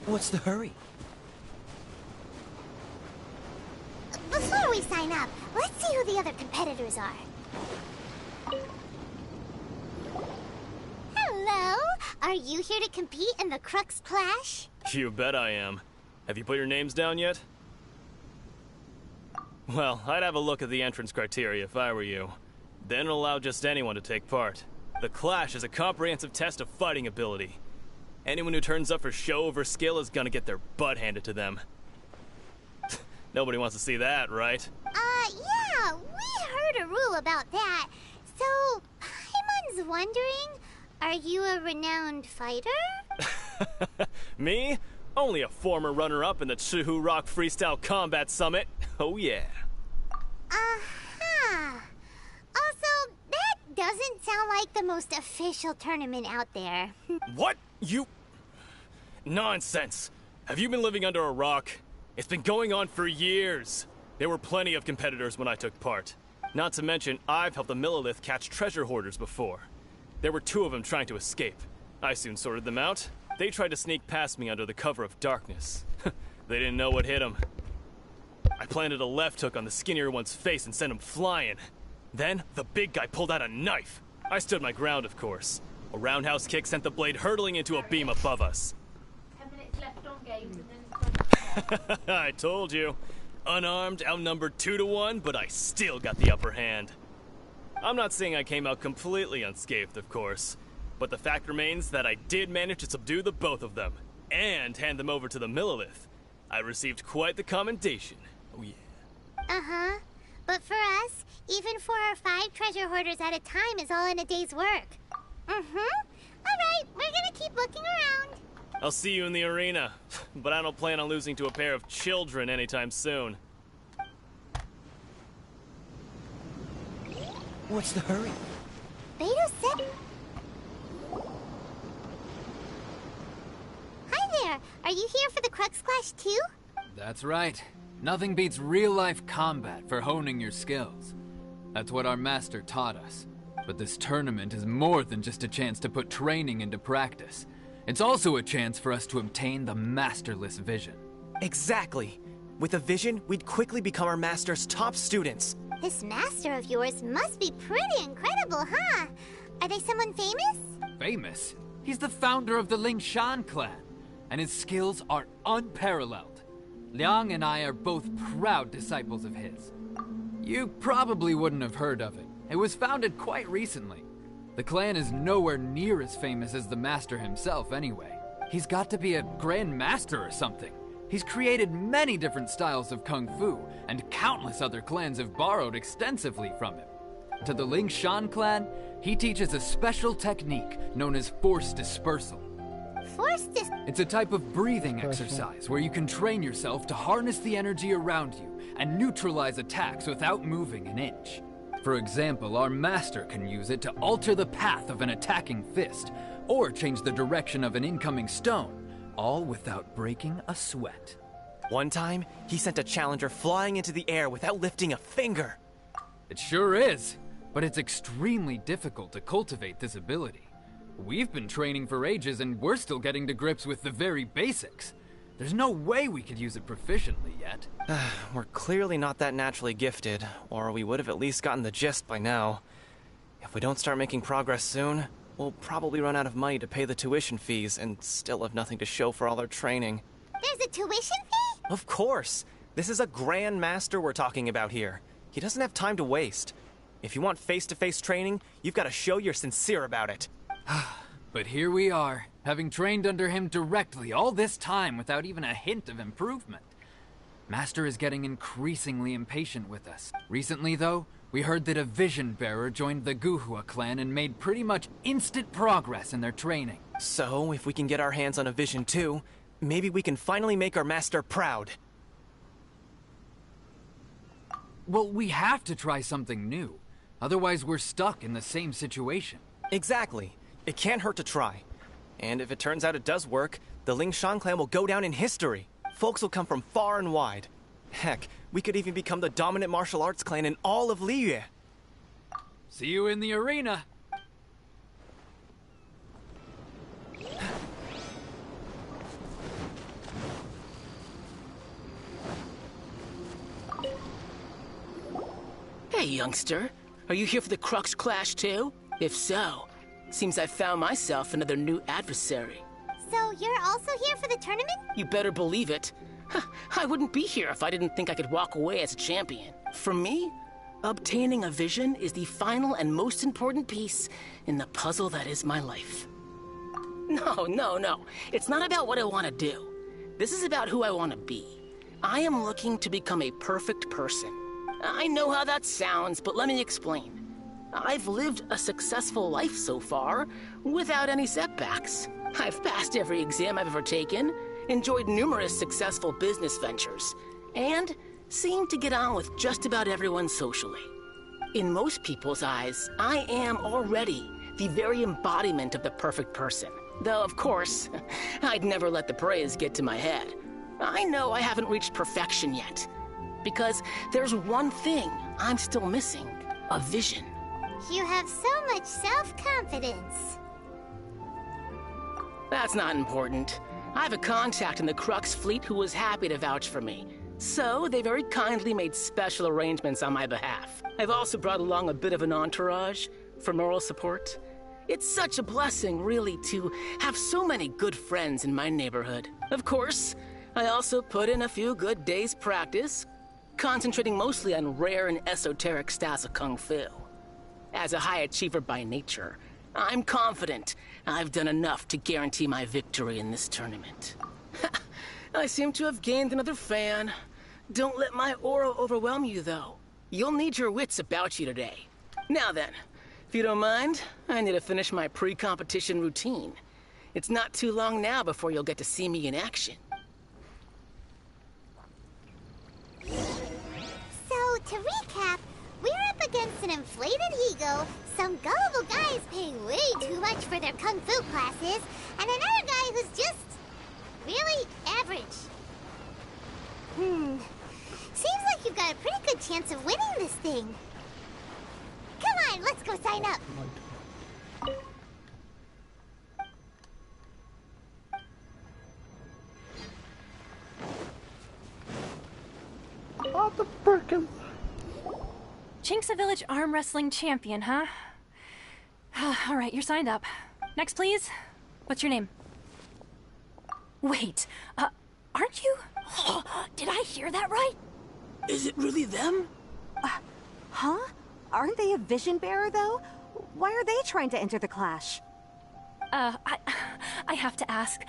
What's the hurry? Before we sign up, up. Let's see who the other competitors are. Hello. Are you here to compete in the Crux Clash? You bet I am. Have you put your names down yet? Well, I'd have a look at the entrance criteria if I were you. Then allow just anyone to take part. The Clash is a comprehensive test of fighting ability. Anyone who turns up for show over skill is gonna get their butt handed to them. Nobody wants to see that, right? Yeah, we heard a rule about that. So, Paimon's wondering, are you a renowned fighter? Me? Only a former runner-up in the Chihu Rock Freestyle Combat Summit. Oh yeah. Uh-huh. Also, that doesn't sound like the most official tournament out there. What? You... Nonsense. Have you been living under a rock? It's been going on for years. There were plenty of competitors when I took part. Not to mention, I've helped the Millelith catch treasure hoarders before. There were 2 of them trying to escape. I soon sorted them out. They tried to sneak past me under the cover of darkness. They didn't know what hit them. I planted a left hook on the skinnier one's face and sent him flying. Then, the big guy pulled out a knife. I stood my ground, of course. A roundhouse kick sent the blade hurtling into a beam above us. 10 minutes left on games and then it's I told you. Unarmed, outnumbered 2 to 1, but I still got the upper hand. I'm not saying I came out completely unscathed, of course. But the fact remains that I did manage to subdue the both of them, and hand them over to the Millelith. I received quite the commendation. Oh yeah. Uh-huh. But for us, even 4 or 5 treasure hoarders at a time is all in a day's work. Mm-hmm. Alright, we're gonna keep looking around. I'll see you in the arena, but I don't plan on losing to a pair of children anytime soon. What's the hurry? Beidou said... Hi there! Are you here for the Crux Clash too? That's right. Nothing beats real-life combat for honing your skills. That's what our master taught us. But this tournament is more than just a chance to put training into practice. It's also a chance for us to obtain the masterless vision. Exactly. With a vision, we'd quickly become our master's top students. This master of yours must be pretty incredible, huh? Are they someone famous? Famous? He's the founder of the Lingshan clan, and his skills are unparalleled. Liang and I are both proud disciples of his. You probably wouldn't have heard of it. It was founded quite recently. The clan is nowhere near as famous as the master himself anyway. He's got to be a grand master or something. He's created many different styles of kung fu, and countless other clans have borrowed extensively from him. To the Lingshan clan, he teaches a special technique known as force dispersal. It's a type of breathing exercise where you can train yourself to harness the energy around you and neutralize attacks without moving an inch. For example, our master can use it to alter the path of an attacking fist, or change the direction of an incoming stone, all without breaking a sweat. One time, he sent a challenger flying into the air without lifting a finger. It sure is, but it's extremely difficult to cultivate this ability. We've been training for ages and we're still getting to grips with the very basics. There's no way we could use it proficiently yet. We're clearly not that naturally gifted, or we would have at least gotten the gist by now. If we don't start making progress soon, we'll probably run out of money to pay the tuition fees and still have nothing to show for all our training. There's a tuition fee? Of course! This is a Grand Master we're talking about here. He doesn't have time to waste. If you want face-to-face training, you've got to show you're sincere about it. But here we are, having trained under him directly all this time without even a hint of improvement. Master is getting increasingly impatient with us. Recently, though, we heard that a Vision Bearer joined the Guhua clan and made pretty much instant progress in their training. So, if we can get our hands on a Vision too, maybe we can finally make our master proud. Well, we have to try something new. Otherwise, we're stuck in the same situation. Exactly. It can't hurt to try. And if it turns out it does work, the Lingshan clan will go down in history. Folks will come from far and wide. Heck, we could even become the dominant martial arts clan in all of Liyue. See you in the arena. youngster. Are you here for the Crux Clash too? If so, seems I found myself another new adversary. So you're also here for the tournament? You better believe it. I wouldn't be here if I didn't think I could walk away as a champion. For me, obtaining a vision is the final and most important piece in the puzzle that is my life. No. It's not about what I want to do. This is about who I want to be. I am looking to become a perfect person. I know how that sounds, but let me explain. I've lived a successful life so far, without any setbacks. I've passed every exam I've ever taken, enjoyed numerous successful business ventures, and seem to get on with just about everyone socially. In most people's eyes, I am already the very embodiment of the perfect person. Though, of course, I'd never let the praise get to my head. I know I haven't reached perfection yet, because there's one thing I'm still missing: a vision. You have so much self-confidence. That's not important. I have a contact in the Crux fleet who was happy to vouch for me. So, they very kindly made special arrangements on my behalf. I've also brought along a bit of an entourage for moral support. It's such a blessing, really, to have so many good friends in my neighborhood. Of course, I also put in a few good days' practice, concentrating mostly on rare and esoteric styles of Kung Fu. As a high achiever by nature, I'm confident I've done enough to guarantee my victory in this tournament. I seem to have gained another fan. Don't let my aura overwhelm you, though. You'll need your wits about you today. Now then, if you don't mind, I need to finish my pre-competition routine. It's not too long now before you'll get to see me in action. So, to recap, we're up against an inflated ego, some gullible guys paying way too much for their kung fu classes, and another guy who's just really average. Seems like you've got a pretty good chance of winning this thing. Come on, let's go sign up. Oh, the frickin'. Chinksa Village arm wrestling champion, huh? Alright, you're signed up. Next, please. What's your name? Wait, aren't you? Did I hear that right? Is it really them? Huh? Aren't they a vision bearer, though? Why are they trying to enter the clash? I have to ask,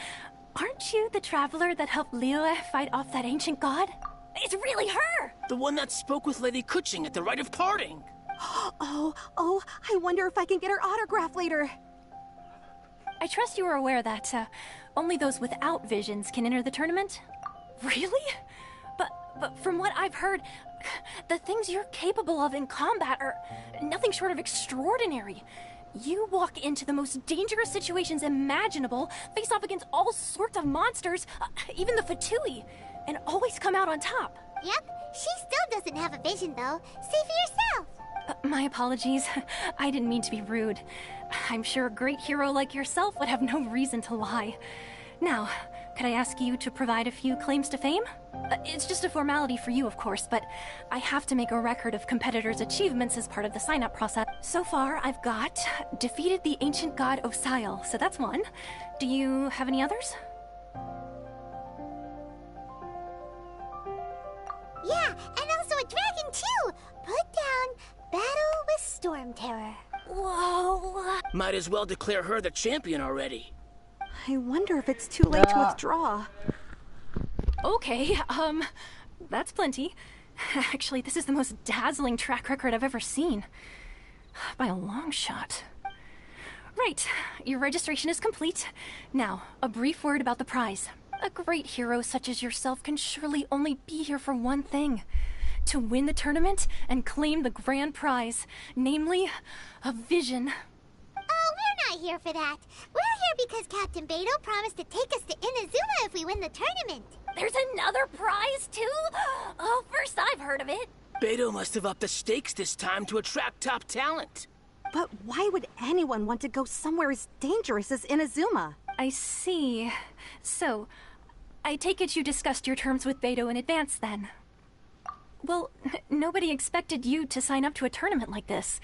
aren't you the traveler that helped Liyue fight off that ancient god? It's really her! The one that spoke with Lady Kuching at the rite of parting. Oh, I wonder if I can get her autograph later. I trust you are aware that only those without visions can enter the tournament? Really? But from what I've heard, the things you're capable of in combat are nothing short of extraordinary. You walk into the most dangerous situations imaginable, face off against all sorts of monsters, even the Fatui, and always come out on top. Yep, she still doesn't have a vision, though. See for yourself. My apologies. I didn't mean to be rude. I'm sure a great hero like yourself would have no reason to lie. Now, could I ask you to provide a few claims to fame? It's just a formality for you, of course, but I have to make a record of competitors' achievements as part of the sign-up process. So far, I've got defeated the ancient god Osile, so that's one. Do you have any others? Yeah, and also a dragon, too! Put down Battle with Storm Terror. Whoa! Might as well declare her the champion already. I wonder if it's too late to withdraw. Okay, that's plenty. Actually, this is the most dazzling track record I've ever seen. By a long shot. Right, your registration is complete. Now, a brief word about the prize. A great hero such as yourself can surely only be here for one thing. To win the tournament and claim the grand prize. Namely, a vision. Oh, we're not here for that. We're here because Captain Beidou promised to take us to Inazuma if we win the tournament. There's another prize, too? Oh, first I've heard of it. Beidou must have upped the stakes this time to attract top talent. But why would anyone want to go somewhere as dangerous as Inazuma? I see. So, I take it you discussed your terms with Beidou in advance, then? Well, nobody expected you to sign up to a tournament like this.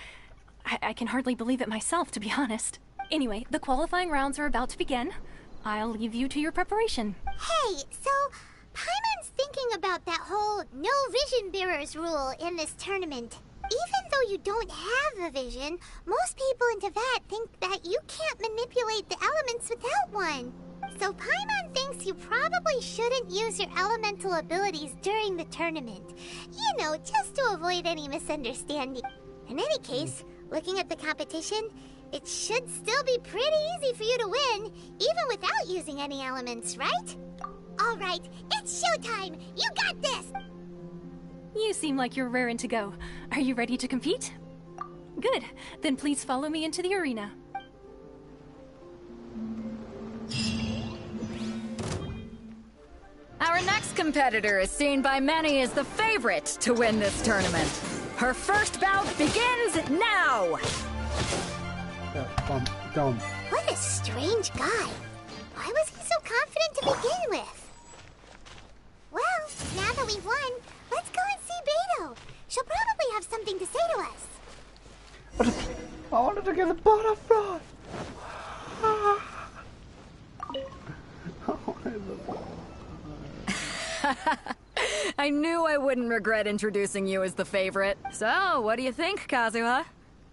I can hardly believe it myself, to be honest. Anyway, the qualifying rounds are about to begin. I'll leave you to your preparation. Hey, so Paimon's thinking about that whole no vision bearers rule in this tournament. Even though you don't have a vision, most people in Teyvat think that you can't manipulate the elements without one. So Paimon thinks you probably shouldn't use your elemental abilities during the tournament. You know, just to avoid any misunderstanding. In any case, looking at the competition, it should still be pretty easy for you to win, even without using any elements, right? All right, it's showtime! You got this! You seem like you're raring to go. Are you ready to compete? Good. Then please follow me into the arena. Our next competitor is seen by many as the favorite to win this tournament. Her first bout begins now! What a strange guy. Why was he so confident to begin with? Well, now that we've won, let's go and see Beidou. She'll probably have something to say to us. I wanted to get a butterfly. I knew I wouldn't regret introducing you as the favorite. So, what do you think, Kazuha?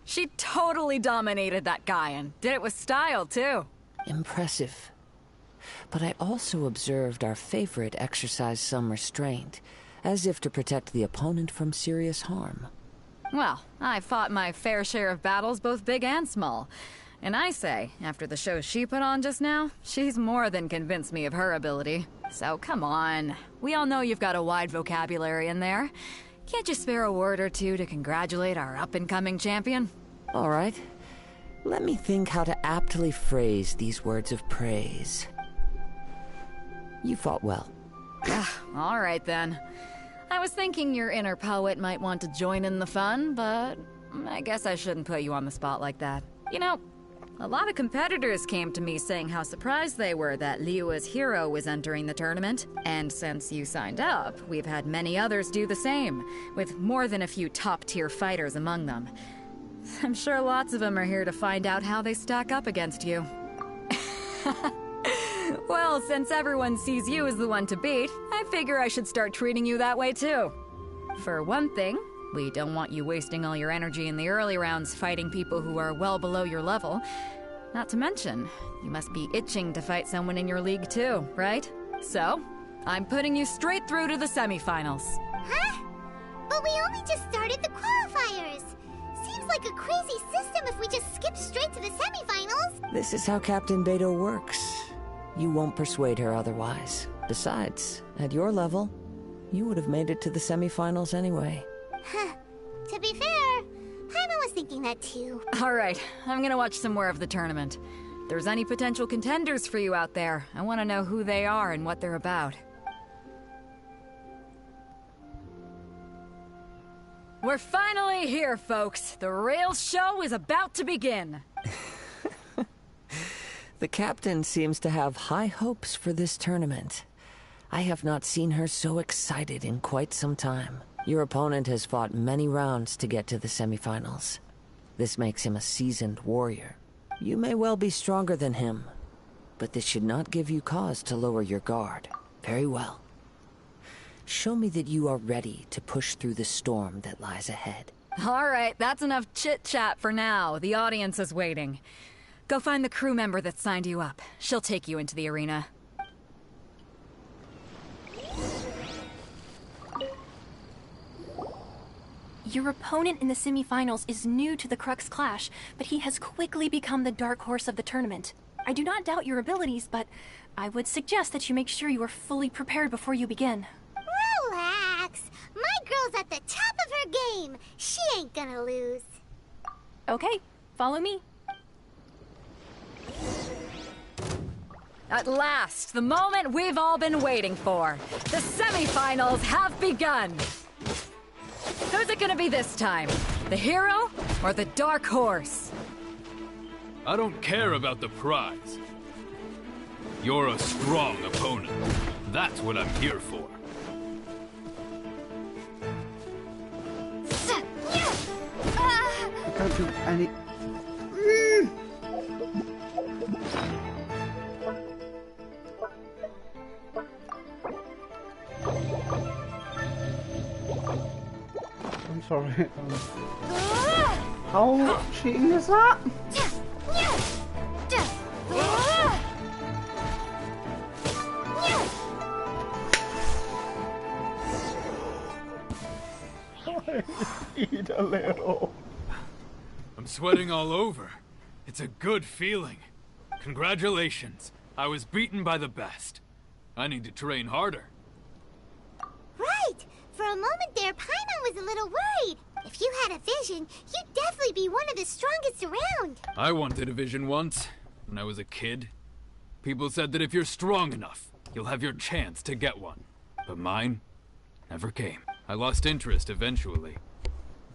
She totally dominated that guy and did it with style, too. Impressive. But I also observed our favorite exercise some restraint, as if to protect the opponent from serious harm. Well, I fought my fair share of battles, both big and small. And I say, after the show she put on just now, she's more than convinced me of her ability. So come on. We all know you've got a wide vocabulary in there. Can't you spare a word or two to congratulate our up-and-coming champion? All right. Let me think how to aptly phrase these words of praise. You fought well. All right, then. I was thinking your inner poet might want to join in the fun, but I guess I shouldn't put you on the spot like that. You know, a lot of competitors came to me saying how surprised they were that Liyue's hero was entering the tournament. And since you signed up, we've had many others do the same, with more than a few top-tier fighters among them. I'm sure lots of them are here to find out how they stack up against you. Well, since everyone sees you as the one to beat, I figure I should start treating you that way too. For one thing, we don't want you wasting all your energy in the early rounds fighting people who are well below your level. Not to mention, you must be itching to fight someone in your league too, right? So, I'm putting you straight through to the semifinals. Huh? But we only just started the qualifiers. Seems like a crazy system if we just skip straight to the semifinals. This is how Captain Beidou works. You won't persuade her otherwise. Besides, at your level, you would have made it to the semifinals anyway. Huh. To be fair, Paimon was thinking that too. All right, I'm gonna watch some more of the tournament. If there's any potential contenders for you out there, I want to know who they are and what they're about. We're finally here, folks. The real show is about to begin. The captain seems to have high hopes for this tournament. I have not seen her so excited in quite some time. Your opponent has fought many rounds to get to the semifinals. This makes him a seasoned warrior. You may well be stronger than him, but this should not give you cause to lower your guard. Very well. Show me that you are ready to push through the storm that lies ahead. All right, that's enough chit-chat for now. The audience is waiting. Go find the crew member that signed you up. She'll take you into the arena. Your opponent in the semifinals is new to the Crux Clash, but he has quickly become the dark horse of the tournament. I do not doubt your abilities, but I would suggest that you make sure you are fully prepared before you begin. Relax. My girl's at the top of her game. She ain't gonna lose. Okay, follow me. At last, the moment we've all been waiting for. The semifinals have begun. Who's it gonna be this time? The hero or the dark horse? I don't care about the prize. You're a strong opponent. That's what I'm here for. do any... I'm sorry. How cheating is that? Eat a little. I'm sweating all over. It's a good feeling. Congratulations. I was beaten by the best. I need to train harder. Right! For a moment there, Paimon was a little worried. If you had a vision, you'd definitely be one of the strongest around. I wanted a vision once, when I was a kid. People said that if you're strong enough, you'll have your chance to get one. But mine never came. I lost interest eventually.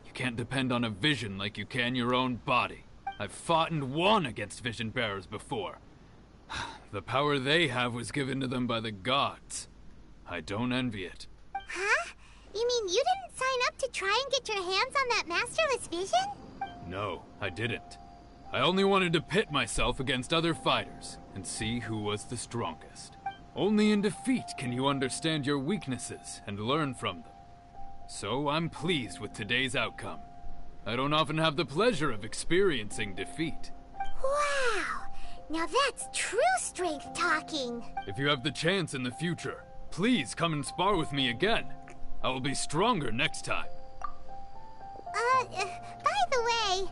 You can't depend on a vision like you can your own body. I've fought and won against vision bearers before. The power they have was given to them by the gods. I don't envy it. Huh? You mean you didn't sign up to try and get your hands on that masterless vision? No, I didn't. I only wanted to pit myself against other fighters and see who was the strongest. Only in defeat can you understand your weaknesses and learn from them. So I'm pleased with today's outcome. I don't often have the pleasure of experiencing defeat. Wow! Now that's true strength talking. If you have the chance in the future, please come and spar with me again. I will be stronger next time. By the way,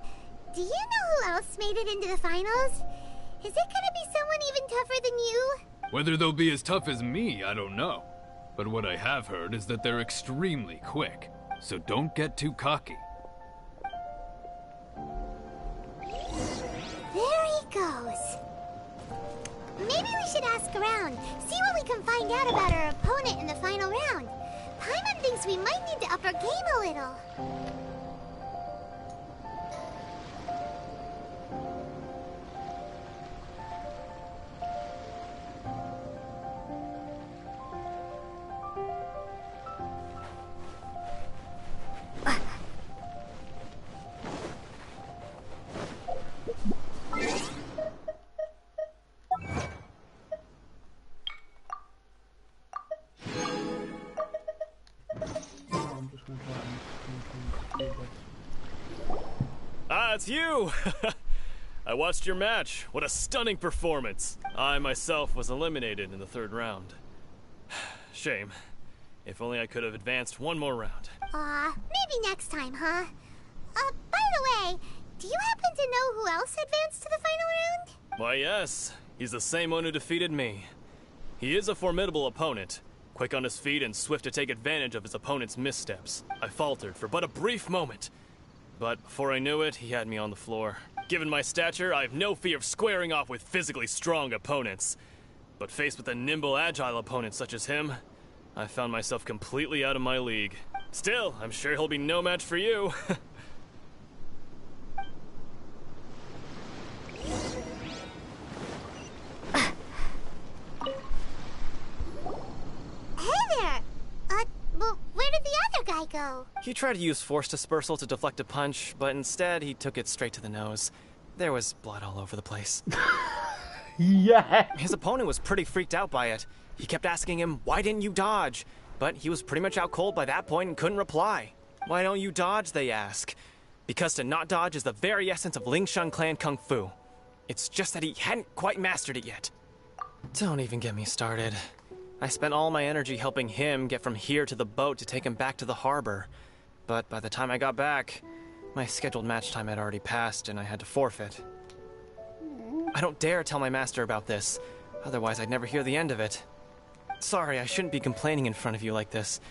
do you know who else made it into the finals? Is it gonna be someone even tougher than you? Whether they'll be as tough as me, I don't know. But what I have heard is that they're extremely quick, so don't get too cocky. There he goes. Maybe we should ask around, see what we can find out about our opponent in the final round. Paimon thinks we might need to up our game a little. Ah, it's you! I watched your match. What a stunning performance. I myself was eliminated in the third round. Shame. If only I could have advanced one more round. Maybe next time, huh? By the way, do you happen to know who else advanced to the final round? Why, yes. He's the same one who defeated me. He is a formidable opponent, quick on his feet and swift to take advantage of his opponent's missteps. I faltered for but a brief moment, but before I knew it, he had me on the floor. Given my stature, I have no fear of squaring off with physically strong opponents. But faced with a nimble, agile opponent such as him, I found myself completely out of my league. Still, I'm sure he'll be no match for you. Hey there! Well, where did the other guy go? He tried to use force dispersal to deflect a punch, but instead he took it straight to the nose. There was blood all over the place. Yeah! His opponent was pretty freaked out by it. He kept asking him, "Why didn't you dodge?" But he was pretty much out cold by that point and couldn't reply. "Why don't you dodge?" they ask. Because to not dodge is the very essence of Lingshan clan kung fu. It's just that he hadn't quite mastered it yet. Don't even get me started. I spent all my energy helping him get from here to the boat to take him back to the harbor. But by the time I got back, my scheduled match time had already passed and I had to forfeit. I don't dare tell my master about this, otherwise I'd never hear the end of it. Sorry, I shouldn't be complaining in front of you like this.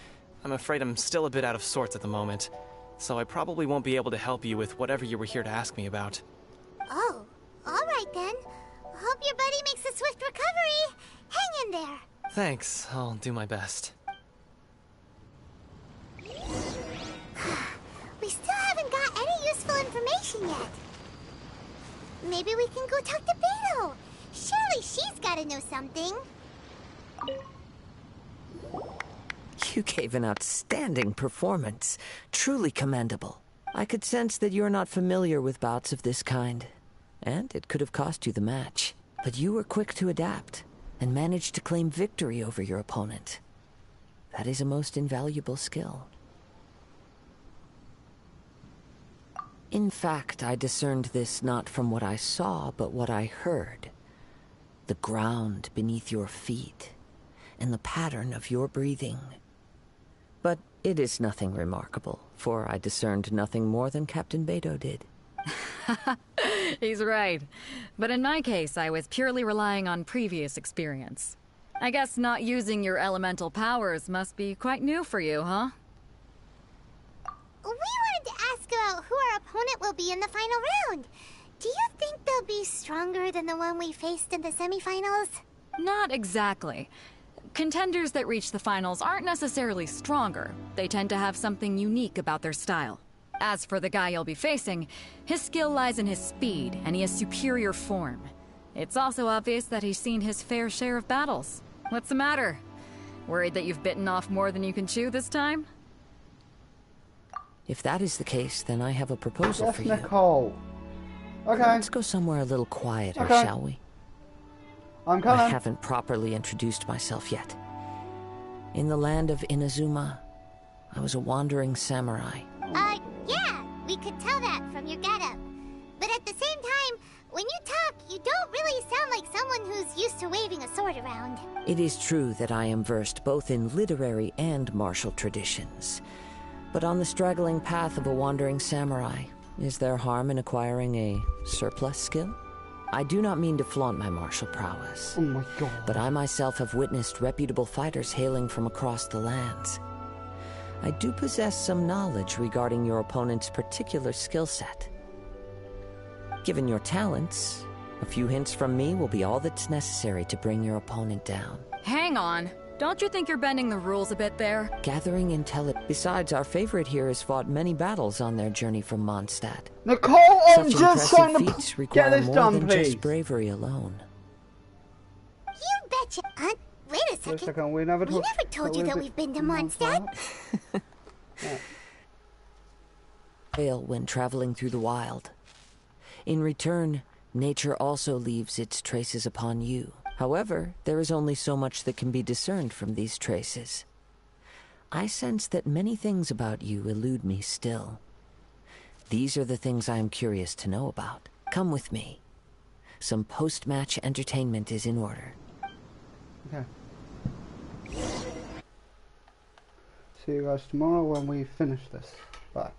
I'm afraid I'm still a bit out of sorts at the moment, so I probably won't be able to help you with whatever you were here to ask me about. Oh, alright then. Hope your buddy makes a swift recovery. Hang in there. Thanks, I'll do my best. We still haven't got any useful information yet. Maybe we can go talk to Beto. Surely she's gotta know something. You gave an outstanding performance. Truly commendable. I could sense that you're not familiar with bouts of this kind, and it could have cost you the match. But you were quick to adapt, and managed to claim victory over your opponent. That is a most invaluable skill. In fact, I discerned this not from what I saw, but what I heard. The ground beneath your feet, and the pattern of your breathing. But it is nothing remarkable, for I discerned nothing more than Captain Beidou did. He's right. But in my case, I was purely relying on previous experience. I guess not using your elemental powers must be quite new for you, huh? We wanted to ask about who our opponent will be in the final round. Do you think they'll be stronger than the one we faced in the semifinals? Not exactly. Contenders that reach the finals aren't necessarily stronger. They tend to have something unique about their style. As for the guy you'll be facing, his skill lies in his speed, and he has superior form. It's also obvious that he's seen his fair share of battles. What's the matter? Worried that you've bitten off more than you can chew this time? If that is the case, then I have a proposal for you. Nicole. Okay. Let's go somewhere a little quieter, Okay. shall we? I'm coming. I haven't properly introduced myself yet. In the land of Inazuma, I was a wandering samurai. Yeah, we could tell that from your getup. But at the same time, when you talk, you don't really sound like someone who's used to waving a sword around. It is true that I am versed both in literary and martial traditions. But on the straggling path of a wandering samurai, is there harm in acquiring a surplus skill? I do not mean to flaunt my martial prowess. Oh my god. But I myself have witnessed reputable fighters hailing from across the lands. I do possess some knowledge regarding your opponent's particular skill set. Given your talents, a few hints from me will be all that's necessary to bring your opponent down. Hang on. Don't you think you're bending the rules a bit there? Gathering intel. Besides, our favorite here has fought many battles on their journey from Mondstadt. Nicole, I'm Such just impressive trying to feats get require this more done, than please. just bravery alone. You betcha. Wait a second. Wait a second, we never told you that we've been to Mondstadt. Fail when traveling through the wild. In return, nature also leaves its traces upon you. However, there is only so much that can be discerned from these traces. I sense that many things about you elude me still. These are the things I am curious to know about. Come with me. Some post-match entertainment is in order. Okay. See you guys tomorrow when we finish this. Bye.